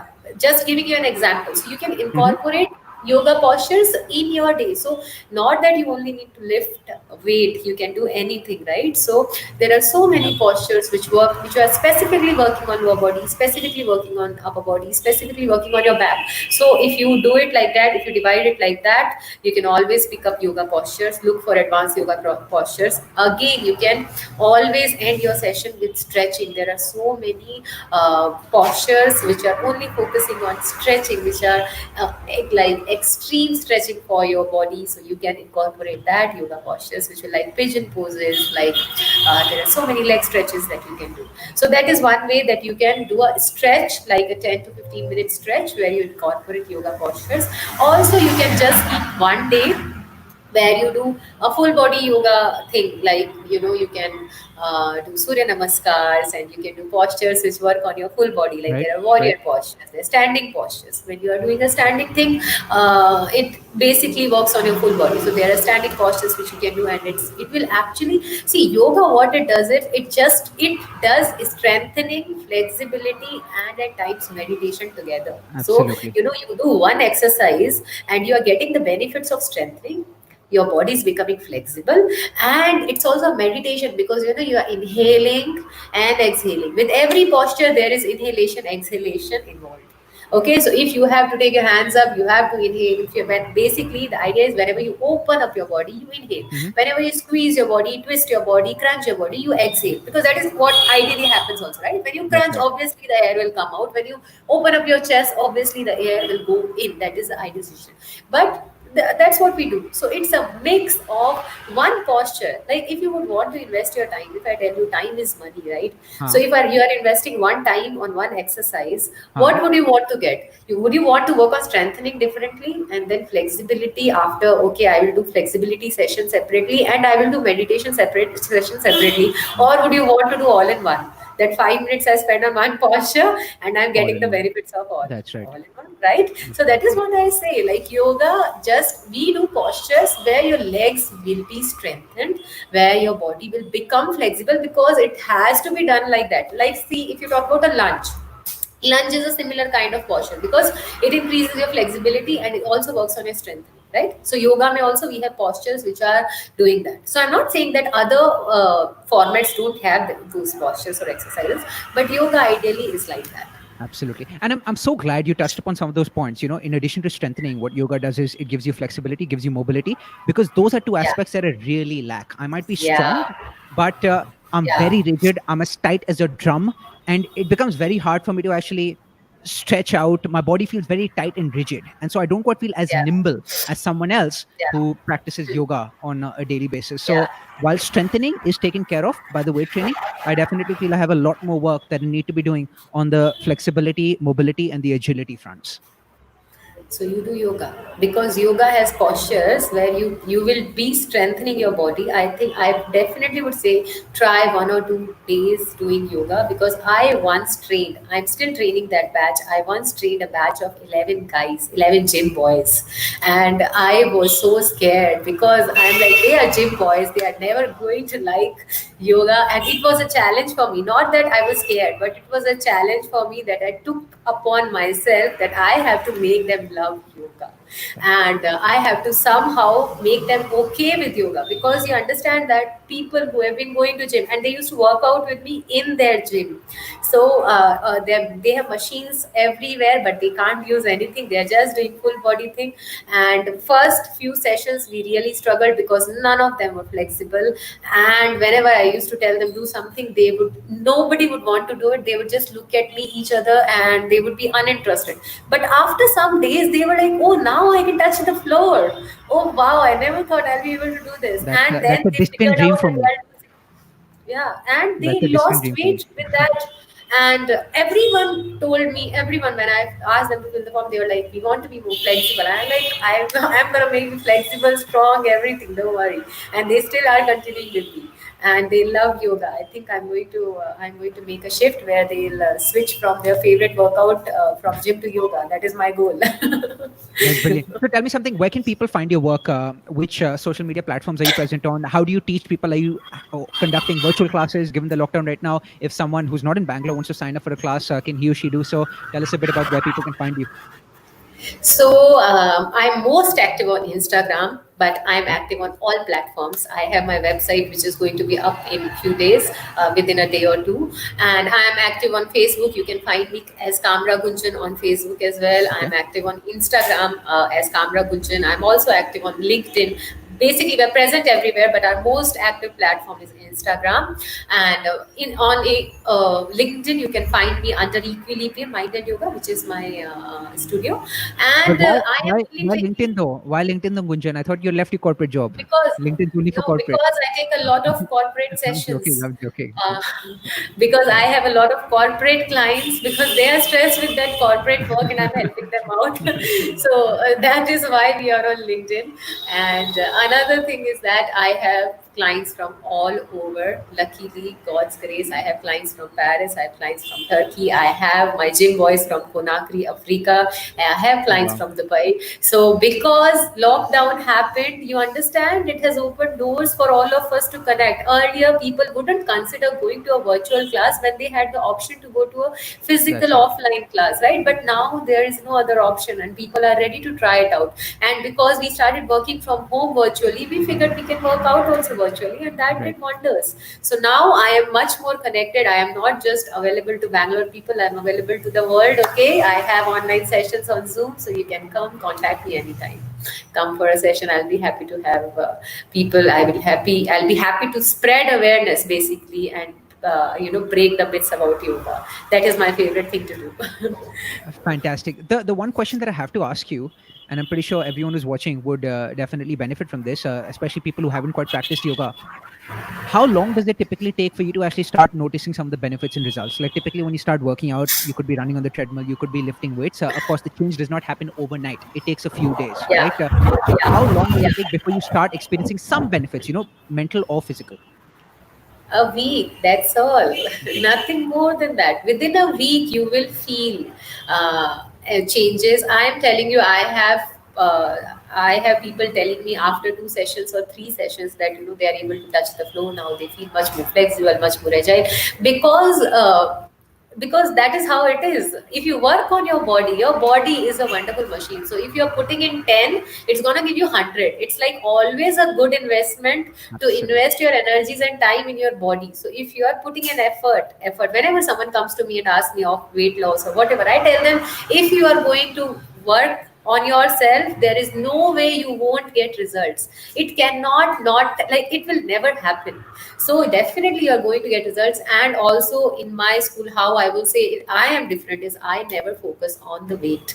just giving you an example. So you can Mhm. incorporate yoga postures in your day. So not that you only need to lift weight, you can do anything, right? So there are so Yeah. many postures which work, which are specifically working on lower body, specifically working on upper body, specifically working on your back. So if you do it like that, if you divide it like that, you can always pick up yoga postures, look for advanced yoga postures. Again, you can always end your session with stretching. There are so many postures which are only focusing on stretching, which are like extreme stretching for your body. So you can incorporate that yoga postures, which are like pigeon poses, like there are so many leg stretches that you can do. So that is one way that you can do a stretch, like a 10 to 15 minute stretch where you incorporate yoga postures. Also, you can just keep one day where you do a full body yoga thing, like you can do surya namaskars, and you can do postures which work on your full body, like Right. there are Right. warrior postures, there are standing postures. When you are doing a standing thing, it basically works on your full body. So there are standing postures which you can do, and it will actually see yoga. What it does, it does strengthening, flexibility, and at times meditation together. So Absolutely. you do one exercise and you are getting the benefits of strengthening, your body is becoming flexible, and it's also a meditation, because you are inhaling and exhaling. With every posture there is inhalation, exhalation involved. Okay, so if you have to take your hands up, you have to inhale. If you when basically the idea is, whenever you open up your body, you inhale. Hmm. Whenever you squeeze your body, twist your body, crunch your body, you exhale, because that is what ideally happens also, right? When you That's crunch, right. obviously the air will come out. When you open up your chest, obviously the air will go in. That is the ideal position. But that's what we do. So it's a mix of one posture. Like, if you would want to invest your time, if I tell you time is money, right? So Huh. if you are investing one time on one exercise, Huh. what would you want to get? Would you want to work on strengthening differently, and then flexibility after? Okay, I will do flexibility session separately, and I will do meditation separate session separately. Hmm. Or would you want to do all in one? That 5 minutes I spend on one posture, and I'm All getting the in one. benefits of That's right. all in one, right? So that is Absolutely. what I say. Like, yoga, just we do postures where your legs will be strengthened, where your body will become flexible, because it has to be done like that. Like, see, if you talk about a lunge is a similar kind of posture, because it increases your flexibility and it also works on your strength, right? So yoga may also, we have postures which are doing that. So I'm not saying that other formats don't have those postures or exercises, but yoga ideally is like that. Absolutely. And I'm so glad you touched upon some of those points. In addition to strengthening, what yoga does is it gives you flexibility, gives you mobility, because those are two Yeah, aspects that I really lack. I might be strong, yeah, but I'm yeah, very rigid. I'm as tight as a drum. And it becomes very hard for me to actually stretch out. My body feels very tight and rigid. And so I don't quite feel as yeah, nimble as someone else yeah. who practices Hmm. yoga on a daily basis. So Yeah. while strengthening is taken care of by the weight training, I definitely feel I have a lot more work that I need to be doing on the flexibility, mobility, and the agility fronts. So you do yoga, because yoga has postures where you will be strengthening your body. I think I definitely would say try 1 or 2 days doing yoga, because I once trained. I'm still training that batch. I once trained a batch of 11 guys, 11 gym boys, and I was so scared, because I'm like, they are gym boys. They are never going to like yoga, and it was a challenge for me. Not that I was scared, but it was a challenge for me that I took upon myself, that I have to make them love yoga, and I have to somehow make them okay with yoga, because you understand that people who have been going to gym, and they used to work out with me in their gym. So they have machines everywhere, but they can't use anything. They are just doing full body thing. And first few sessions we really struggled, because none of them were flexible. And whenever I used to tell them do something, nobody would want to do it. They would just look at me, each other, and they would be uninterested. But after some days, they were like, "Oh, now I can touch the floor. Oh, wow! I never thought I'll be able to do this." And That's then a they distant figured dream out for that me. yeah, and That's a they distant lost dream for me. weight with that. And everyone told me, everyone, when I asked them to fill the form, they were like, "We want to be more flexible." I'm like, I'm gonna make you flexible, strong, everything. Don't worry. And they still are continuing with me, and they love yoga. I think I'm going to make a shift where they'll switch from their favorite workout from gym to yoga. That is my goal. That's brilliant. So tell me something. Where can people find your work? Which social media platforms are you present on? How do you teach people? Are you conducting virtual classes given the lockdown right now? If someone who's not in Bangalore wants to sign up for a class, can he or she do so? Tell us a bit about where people can find you. So I'm most active on Instagram, but I'm Okay. active on all platforms. I have my website, which is going to be up in a few days, within a day or two, and I'm active on Facebook. You can find me as Kamra Gunjan on Facebook as well. Okay. I'm active on Instagram as Kamra Gunjan. I'm also active on LinkedIn. Basically, we're present everywhere, but our most active platform is Instagram. And in on a LinkedIn, you can find me under Equilibrium Mind and Yoga, which is my studio. But And why, I am why, willing why to, LinkedIn though? Why LinkedIn though, Gunjan? I thought you left your corporate job. because LinkedIn's only for no, corporate. because I take a lot of corporate I'm joking. sessions. I'm joking. uh, because I have a lot of corporate clients, because they are stressed with that corporate work, and I'm helping them out. So that is why we are on LinkedIn. And I another thing is that I have clients from all over. Luckily, God's grace, I have clients from Paris, I have clients from Turkey, I have my gym boys from Conakry, Africa, I have Oh, clients wow. from Dubai. So, because lockdown happened, you understand, it has opened doors for all of us to connect. Earlier, people wouldn't consider going to a virtual class when they had the option to go to a physical That's right. offline class, right? But now there is no other option, and people are ready to try it out. And because we started working from home virtually, we figured we can work out also virtually, and that Right. did wonders. So now I am much more connected. I am not just available to Bangalore people, I'm available to the world. Okay, I have online sessions on Zoom, so you can come contact me anytime. Come for a session. I'll be happy to have people. I'll be happy to spread awareness basically, and break the myths about yoga. That is my favorite thing to do. Fantastic. The one question that I have to ask you, and I'm pretty sure everyone who's watching would definitely benefit from this, especially people who haven't quite practiced yoga. How long does it typically take for you to actually start noticing some of the benefits and results? Like typically when you start working out, you could be running on the treadmill, you could be lifting weights. Of course, the change does not happen overnight. It takes a few days, Yeah, right? So how long does yeah. it take before you start experiencing some benefits, mental or physical? A week, that's all. Nothing more than that. Within a week, you will feel changes. I am telling you, I have people telling me after 2 sessions or 3 sessions that they are able to touch the floor now. They feel much more flexible, much more agile, because because that is how it is. If you work on your body is a wonderful machine. So if you're putting in 10, it's going to give you 100. It's like always a good investment to Absolutely. invest your energies and time in your body. So if you are putting an effort, whenever someone comes to me and asks me of weight loss or whatever, I tell them, if you are going to work on yourself, there is no way you won't get results. It cannot not, like, it will never happen. So definitely you're going to get results. And also in my school, how I will say I am different is I never focus on the weight.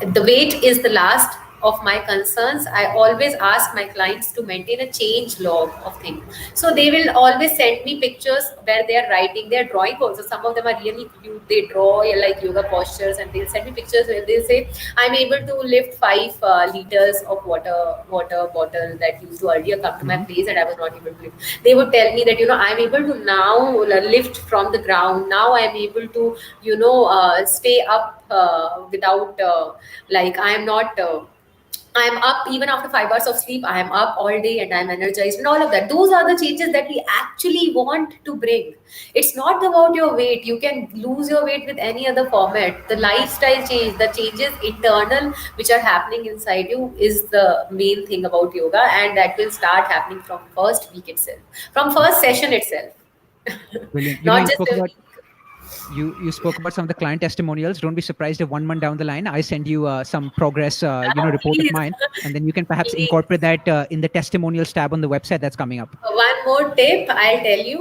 The weight is the last of my concerns. I always ask my clients to maintain a change log of things. So they will always send me pictures where they are writing, they are drawing also. Some of them are really cute. They draw like yoga postures, and they'll send me pictures where they say, I'm able to lift 5 liters of water bottle that used to earlier come to my Hmm. place and I was not able to lift. They would tell me that I'm able to now lift from the ground. Now I'm able to stay up without like I'm up even after 5 hours of sleep. I am up all day and I'm energized and all of that. Those are the changes that we actually want to bring. It's not about your weight. You can lose your weight with any other format. The lifestyle change, the changes internal which are happening inside you is the main thing about yoga, and that will start happening from first week itself, from first session itself. Brilliant. Not You just spoke a about week. you spoke about some of the client testimonials. Don't be surprised if 1 month down the line I send you some progress report of Please, mine, and then you can perhaps please. incorporate that in the testimonials tab on the website that's coming up. One more tip I'll tell you,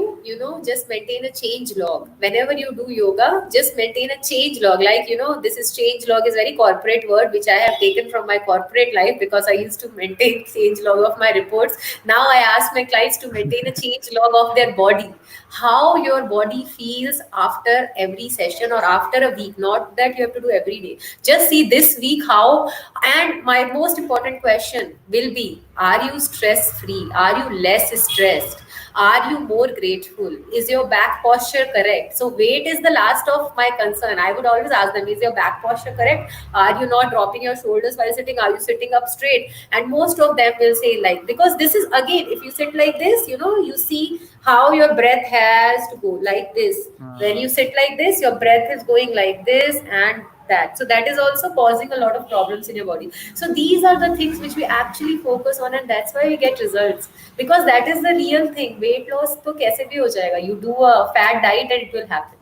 just maintain a change log. Whenever you do yoga, just maintain a change log. Like, this is change log is very corporate word, which I have taken from my corporate life because I used to maintain change log of my reports. Now I ask my clients to maintain a change log of their body. How your body feels after every session or after a week, not that you have to do every day. Just see this week how. And my most important question will be, are you stress free? Are you less stressed? Are you more grateful? Is your back posture correct? So weight is the last of my concern. I would always ask them, is your back posture correct? Are you not dropping your shoulders while sitting? Are you sitting up straight? And most of them will say, like, because this is again, if you sit like this, you see how your breath has to go like this. When you sit like this, your breath is going like this and that. So that is also causing a lot of problems in your body. So these are the things which we actually focus on, and that's why we get results, because that is the real thing. Weight loss to kaise bhi ho jayega. You do a fat diet and it will happen.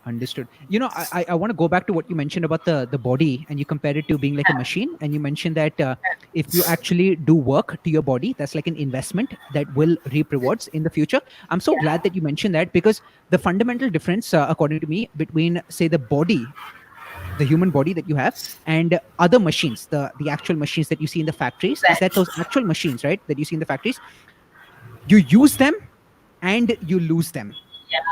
Understood. I want to go back to what you mentioned about the body, and you compared it to being like a machine. And you mentioned that if you actually do work to your body, that's like an investment that will reap rewards in the future. I'm so glad that you mentioned that, because the fundamental difference, according to me, between, say, the human body that you have and other machines, the actual machines that you see in the factories, is that Exactly. those actual machines, right, that you see in the factories, you use them and you lose them.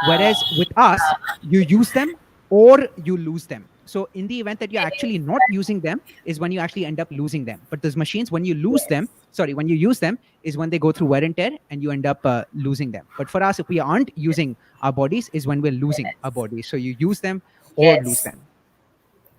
Whereas Yeah. with us, you use them or you lose them. So in the event that you're actually not using them is when you actually end up losing them. But those machines, when you lose them, Yes. when you use them is when they go through wear and tear and you end up losing them. But for us, if we aren't using our bodies, is when we're losing our Yes. bodies. So you use them or lose Yes. them.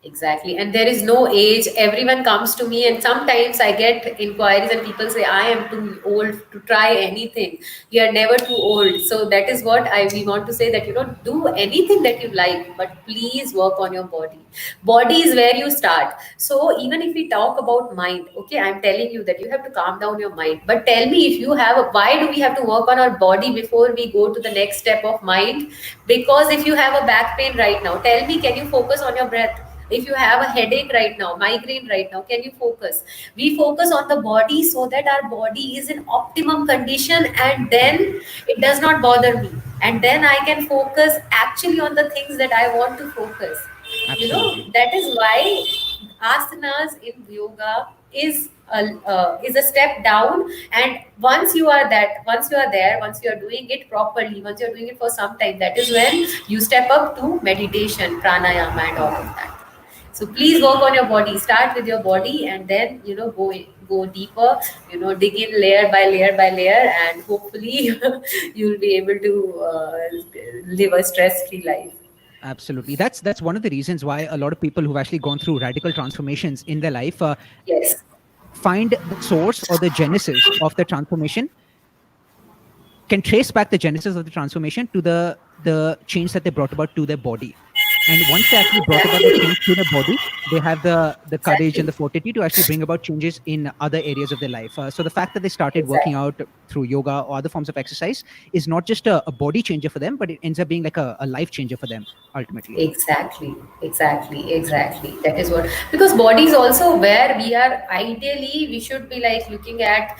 Exactly. And there is no age. Everyone comes to me, and sometimes I get inquiries, and people say, I am too old to try anything. You are never too old. So that is what we want to say, that, do anything that you like, but please work on your body. Body is where you start. So even if we talk about mind, okay, I'm telling you that you have to calm down your mind. But tell me, if you have why do we have to work on our body before we go to the next step of mind? Because if you have a back pain right now, tell me, can you focus on your breath? If you have a headache right now, migraine right now, can you focus? We focus on the body so that our body is in optimum condition, and then it does not bother me, and then I can focus actually on the things that I want to focus. Absolutely. That is why asanas in yoga is a step down. And once you are doing it properly, once you are doing it for some time, that is when you step up to meditation, pranayama, and all of that. So please work on your body. Start with your body, and then go deeper. Dig in layer by layer by layer, and hopefully you'll be able to live a stress-free life. Absolutely. That's one of the reasons why a lot of people who've actually gone through radical transformations in their life Yes, find the source or the genesis of the transformation, can trace back the genesis of the transformation to the change that they brought about to their body. And once they actually brought about the change to their body, they have the courage and exactly, the fortitude to actually bring about changes in other areas of their life. So the fact that they started working exactly. out through yoga or other forms of exercise is not just a body changer for them, but it ends up being like a life changer for them ultimately. Exactly, exactly, exactly. That is what, because body is also where we are ideally, we should be like looking at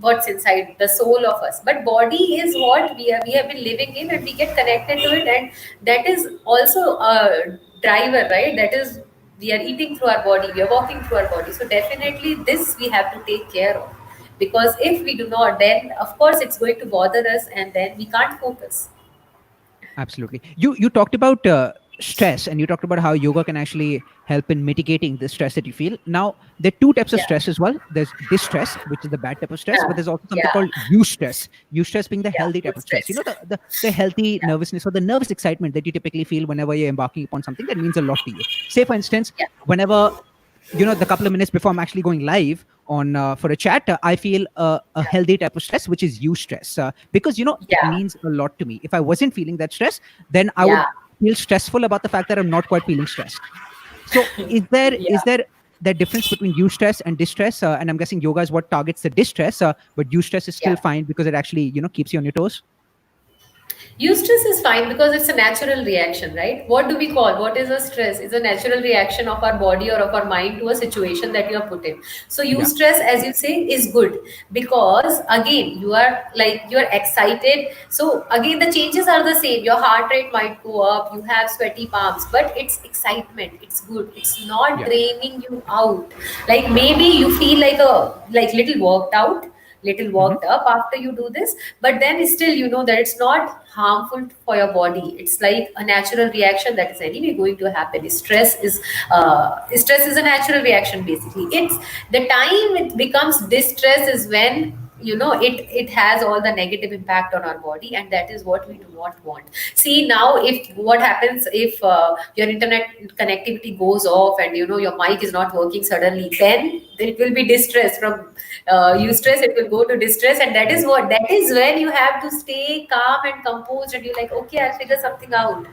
what's inside the soul of us. But body is what we have been living in, and we get connected to it, and that is also a driver, right? That is, we are eating through our body, we are walking through our body. So definitely this we have to take care of, because if we do not, then of course it's going to bother us, and then we can't focus. Absolutely. You talked about stress, and you talked about how yoga can actually help in mitigating the stress that you feel. Now, there are two types of Yeah. stress as well. There's distress, which is the bad type of stress, but there's also something Yeah. called eustress. Eustress being the Yeah. healthy type Good of stress. stress. The healthy Yeah. nervousness or the nervous excitement that you typically feel whenever you're embarking upon something that means a lot to you. Say, for instance, Yeah. whenever the couple of minutes before I'm actually going live on for a chat, I feel a Yeah. healthy type of stress, which is eustress, because it Yeah. means a lot to me. If I wasn't feeling that stress, then I would Yeah. feel stressful about the fact that I'm not quite feeling stressed. So is there that difference between eustress and distress? And I'm guessing yoga is what targets the distress, but eustress is still Yeah. fine because it actually keeps you on your toes. Eustress is fine because it's a natural reaction, right? What do we call? What is a stress? It's a natural reaction of our body or of our mind to a situation that you are put in. So Yeah. eustress, as you say, is good, because again you are excited. So again the changes are the same. Your heart rate might go up, you have sweaty palms, but it's excitement. It's good. It's not Yeah. draining you out. Like maybe you feel like little worked out, little Hmm. worked up after you do this, but then still you know that it's not harmful for your body. It's like a natural reaction that is anyway going to happen. Stress is a natural reaction. Basically, it's the time it becomes distress is when it has all the negative impact on our body, and that is what we do not want. See, now if what happens if your internet connectivity goes off, and your mic is not working suddenly, then it will be distress from eustress, it will go to distress, and that is when you have to stay calm and composed, and you're like, okay, I'll figure something out.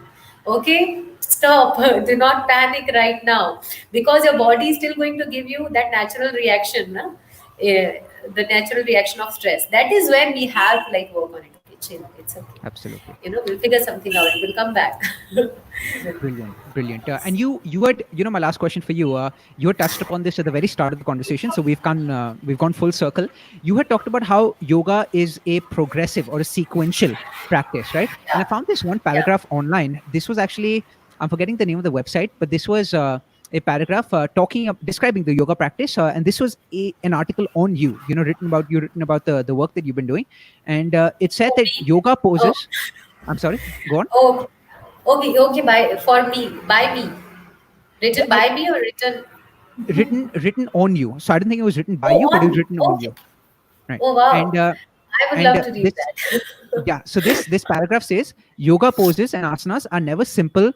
Okay, stop. Do not panic right now, because your body is still going to give you that natural reaction, na? The natural reaction of stress. That is when we have to like work on it. Okay, chill, it's okay. Absolutely. We'll figure something out, it will come back. Brilliant, brilliant. And you had, my last question for you. You had touched upon this at the very start of the conversation, so we've gone full circle. You had talked about how yoga is a progressive or a sequential practice, right? And I Yeah. found this one Yeah. paragraph online. This was actually, I'm forgetting the name of the website, but this was a paragraph describing the yoga practice, and this was an article on you. Written about the work that you've been doing, and it said Oh, that me. yoga Oh, poses. I'm sorry. Go on. oh, okay, okay. By me. The, Written by me or written? written on you. So I don't think it was written by Oh, you, but it on was me. written on Okay. you. right? Oh, wow. And I would love to read this, that. yeah. So this paragraph says yoga poses and asanas are never simple.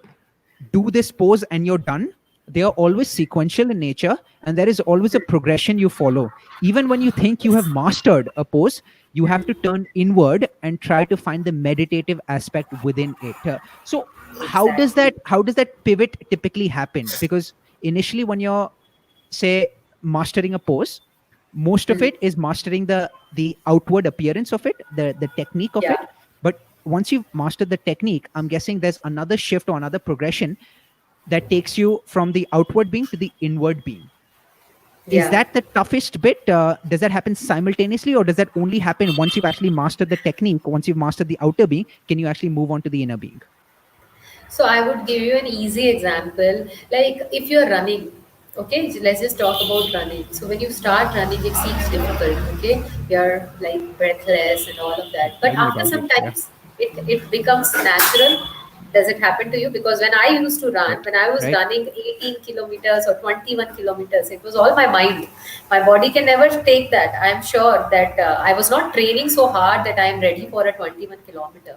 Do this pose and you're done. They are always sequential in nature, and there is always a progression you follow. Even when you think you have mastered a pose, you have to turn inward and try to find the meditative aspect within it. So Exactly. how does that pivot typically happen? Because initially when you're, say, mastering a pose, most of Hmm. it is mastering the outward appearance of it, the technique of it. Yeah. But once you've mastered the technique, I'm guessing there's another shift or another progression that takes you from the outward being to the inward being. Is Yeah. that the toughest bit? Does that happen simultaneously, or does that only happen once you've actually mastered the technique? Once you've mastered the outer being, can you actually move on to the inner being? So I would give you an easy example. Like if you're running, okay, let's just talk about running. So when you start running, it seems difficult, okay? You're like breathless and all of that. But Tell me after about it. some Yeah. times, it becomes natural. Does it happen to you? Because when I used to run, Right. when I was Right. running 18 kilometers or 21 kilometers, it was all my mind. My body can never take that. I'm sure that I was not training so hard that I am ready for a 21 kilometer.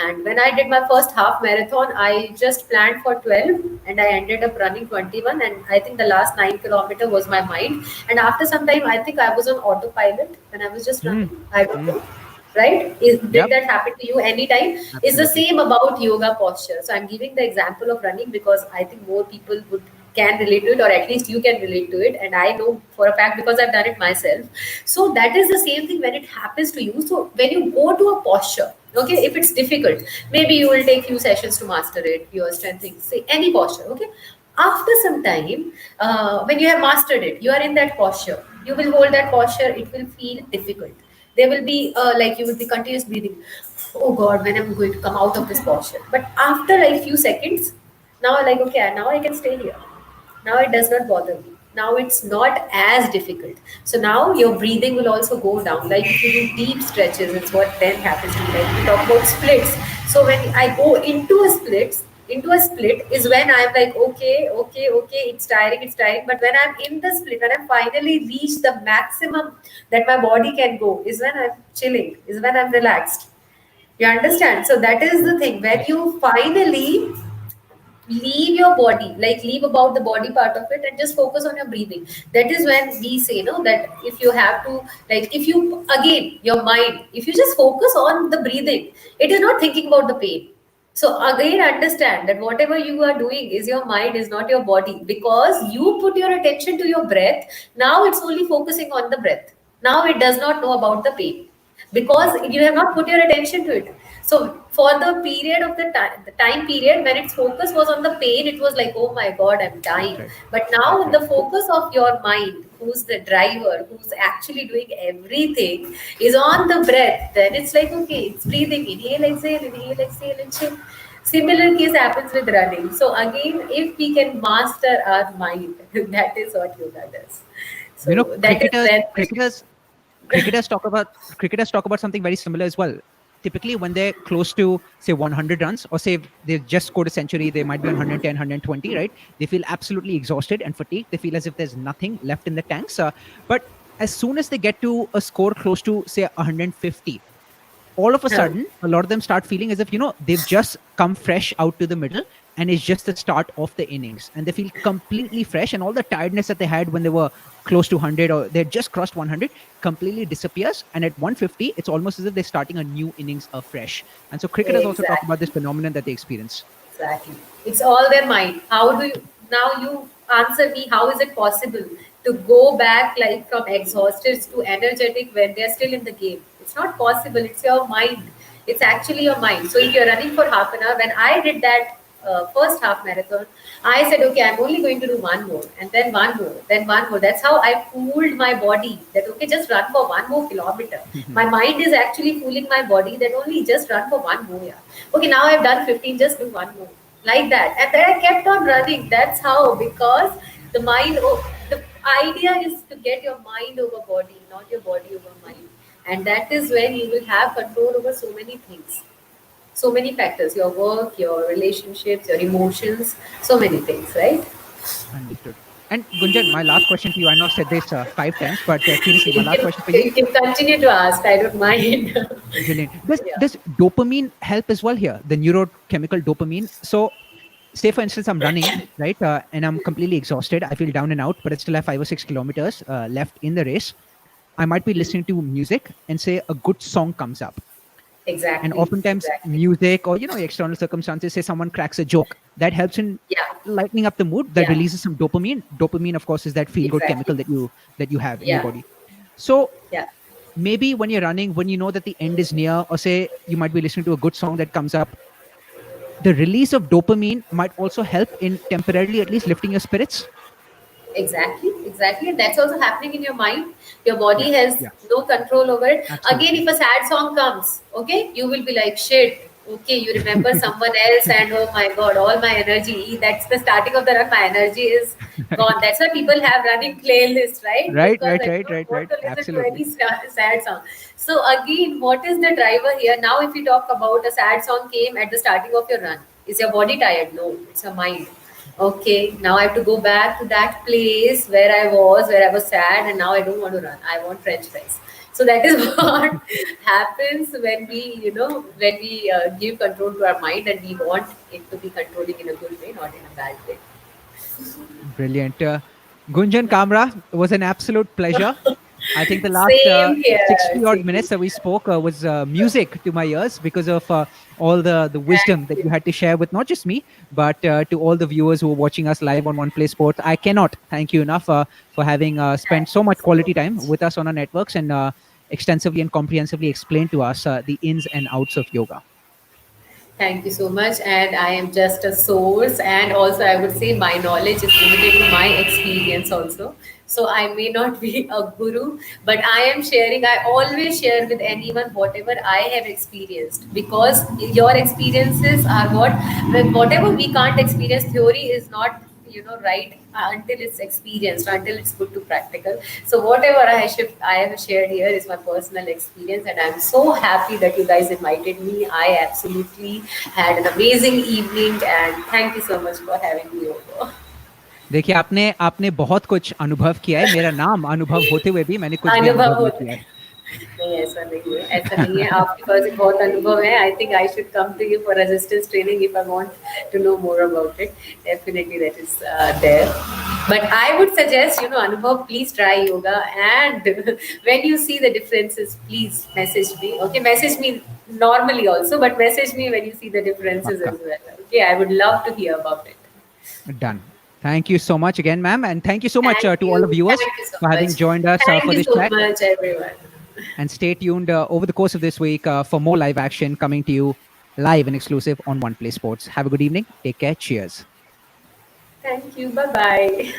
And when I did my first half marathon, I just planned for 12 and I ended up running 21. And I think the last 9 kilometer was my mind. And after some time, I think I was on autopilot when I was just Hmm. running. I don't Hmm. know. Right? Did Yep. that happen to you anytime? It's the Absolutely. same about yoga posture. So I'm giving the example of running because I think more people would can relate to it, or at least you can relate to it. And I know for a fact because I've done it myself. So that is the same thing when it happens to you. So when you go to a posture, okay, if it's difficult, maybe you will take few sessions to master it, your strengthening, say any posture, okay. After some time, when you have mastered it, you are in that posture. You will hold that posture. It will feel difficult. There will be like you will be continuous breathing. Oh God, when I'm going to come out of this posture. But after like few seconds, now like okay, now I can stay here. Now it does not bother me. Now it's not as difficult. So now your breathing will also go down. Like if you do deep stretches, it's what then happens to me. Like we talk about splits. So when I go into a split is when I'm like, okay, it's tiring. But when I'm in the split, when I finally reach the maximum that my body can go, is when I'm chilling, is when I'm relaxed. You understand? So that is the Yes. thing. When Yes. you finally leave your body, like leave about the body part of it and just focus on your breathing. That is when we say no, that if you have to, like if you again your mind, if you just focus on the breathing, it is not thinking about the pain. So again understand that whatever you are doing is your mind, is not your body, because you put your attention to your breath. Now it's only focusing on the breath. Now it does not know about the pain because Right. you have not put your attention to it. So for the period of the time period when its focus was on the pain, it was like, oh my God, I'm dying. That's right. But now That's right. the focus of your mind, who's the driver, who's actually doing everything, is on the breath. Then it's like, okay, it's breathing, inhale, exhale, and chill. Similar case happens with running. So again, if we can master our mind, that is what yoga does. You know, So that is when cricketers talk about something very similar as well. Typically when they're close to, say, 100 runs, or say they've just scored a century, they might be on 110, 120, right? They feel absolutely exhausted and fatigued. They feel as if there's nothing left in the tanks. But as soon as they get to a score close to, say, 150, all of a huh, sudden a lot of them start feeling as if, they've just come fresh out to the middle, and it's just the start of the innings, and they feel completely fresh, and all the tiredness that they had when they were close to 100, or they just crossed 100, completely disappears, and at 150 it's almost as if they're starting a new innings afresh. And so cricketers also talk about exactly. this phenomenon that they experience. Exactly. It's all their mind. How do you now you answer me? How is it possible to go back like from exhausted to energetic when they're still in the game? It's not possible. It's your mind. It's actually your mind. So if you're running for half an hour, when I did that first half marathon, I said, okay, I'm only going to do one more, and then one more, then one more. That's how I fooled my body that okay, just run for one more kilometer. My mind is actually fooling my body that only just run for one more. Yeah. Okay, now I've done 15, just do one more. Like that. And then I kept on running. That's how, because the mind, the idea is to get your mind over body, not your body over mind. And that is when you will have control over so many things, so many factors, your work, your relationships, your emotions, so many things, right? Understood. And Gunjan, my last question to you. I know I've said this 5 times, but seriously, my You last can, question for you. you can continue to ask. I don't mind. Brilliant. Does Yeah, does dopamine help as well here? The neurochemical dopamine. So, say for instance, I'm running, right, and I'm completely exhausted. I feel down and out, but I still have 5 or 6 kilometers left in the race. I might be listening to music, and say a good song comes up, and exactly, oftentimes exactly. music or external circumstances, say someone cracks a joke, that helps in Yeah, lightening up the mood, that yeah, releases some dopamine. Dopamine, of course, is that feel good chemical exactly. that you have in your Yeah, body. So yeah, maybe when you're running, when you know that the end is near, or say you might be listening to a good song that comes up, the release of dopamine might also help in temporarily at least lifting your spirits. exactly, exactly. And that's also happening in your mind. Your Yeah, body has yeah, no control over it. Again, absolutely. if a sad song comes, okay, you will be like, shit. Okay, you remember someone else, and oh my god, all my energy. That's the starting of the run. My energy is gone. That's why people have running playlists, right? Right, Because right, I right, don't right, want right. to listen to any Absolutely. sad song. So again, what is the driver here? Now, if we talk about a sad song came at the starting of your run, is your body tired? No, it's your mind. Okay, now I have to go back to that place where I was sad, and now I don't want to run. I want French fries. So that is what happens when we give control to our mind, and we want it to be controlling in a good way, not in a bad way. Brilliant. Gunjan Kamra, it was an absolute pleasure. I think the last Same here, 60 odd same minutes that we here. spoke was music to my ears because of all the wisdom Thank that you. you had to share with not just me, but to all the viewers who are watching us live on One Play Sports. I cannot thank you enough for having spent Thank so you much so quality time much. with us on our networks and extensively and comprehensively explained to us the ins and outs of yoga. Thank you so much. And I am just a source. And also, I would say my knowledge is limited to my experience also. So I may not be a guru, but I am sharing. I always share with anyone whatever I have experienced, because your experiences are whatever we can't experience. Theory is not right until it's experienced, until it's put to practical. So whatever I have shared here is my personal experience, and I'm so happy that you guys invited me. I absolutely had an amazing evening, and thank you so much for having me over. देखिए आपने आपने बहुत कुछ अनुभव किया है मेरा नाम अनुभव होते हुए भी मैंने कुछ भी अनुभव अनुभव नहीं होता किया है। नहीं, ऐसा नहीं है, ऐसा नहीं है। आपके पास एक बहुत अनुभव है। I think I should come to you for resistance training if I want to know more about it. Definitely that is there. But I would suggest, Anubhav, please try yoga. And when you see the differences, please message me. Okay, message me normally also, but message me when you see the differences पक्का as well. Okay, I would love to hear about it. Done. Thank you so much again, ma'am. And thank you so much Thank to all the you. viewers Thank you so for having much. joined us Thank for you this so chat. much, everyone. And stay tuned over the course of this week for more live action coming to you live and exclusive on One Play Sports. Have a good evening. Take care. Cheers. Thank you. Bye bye.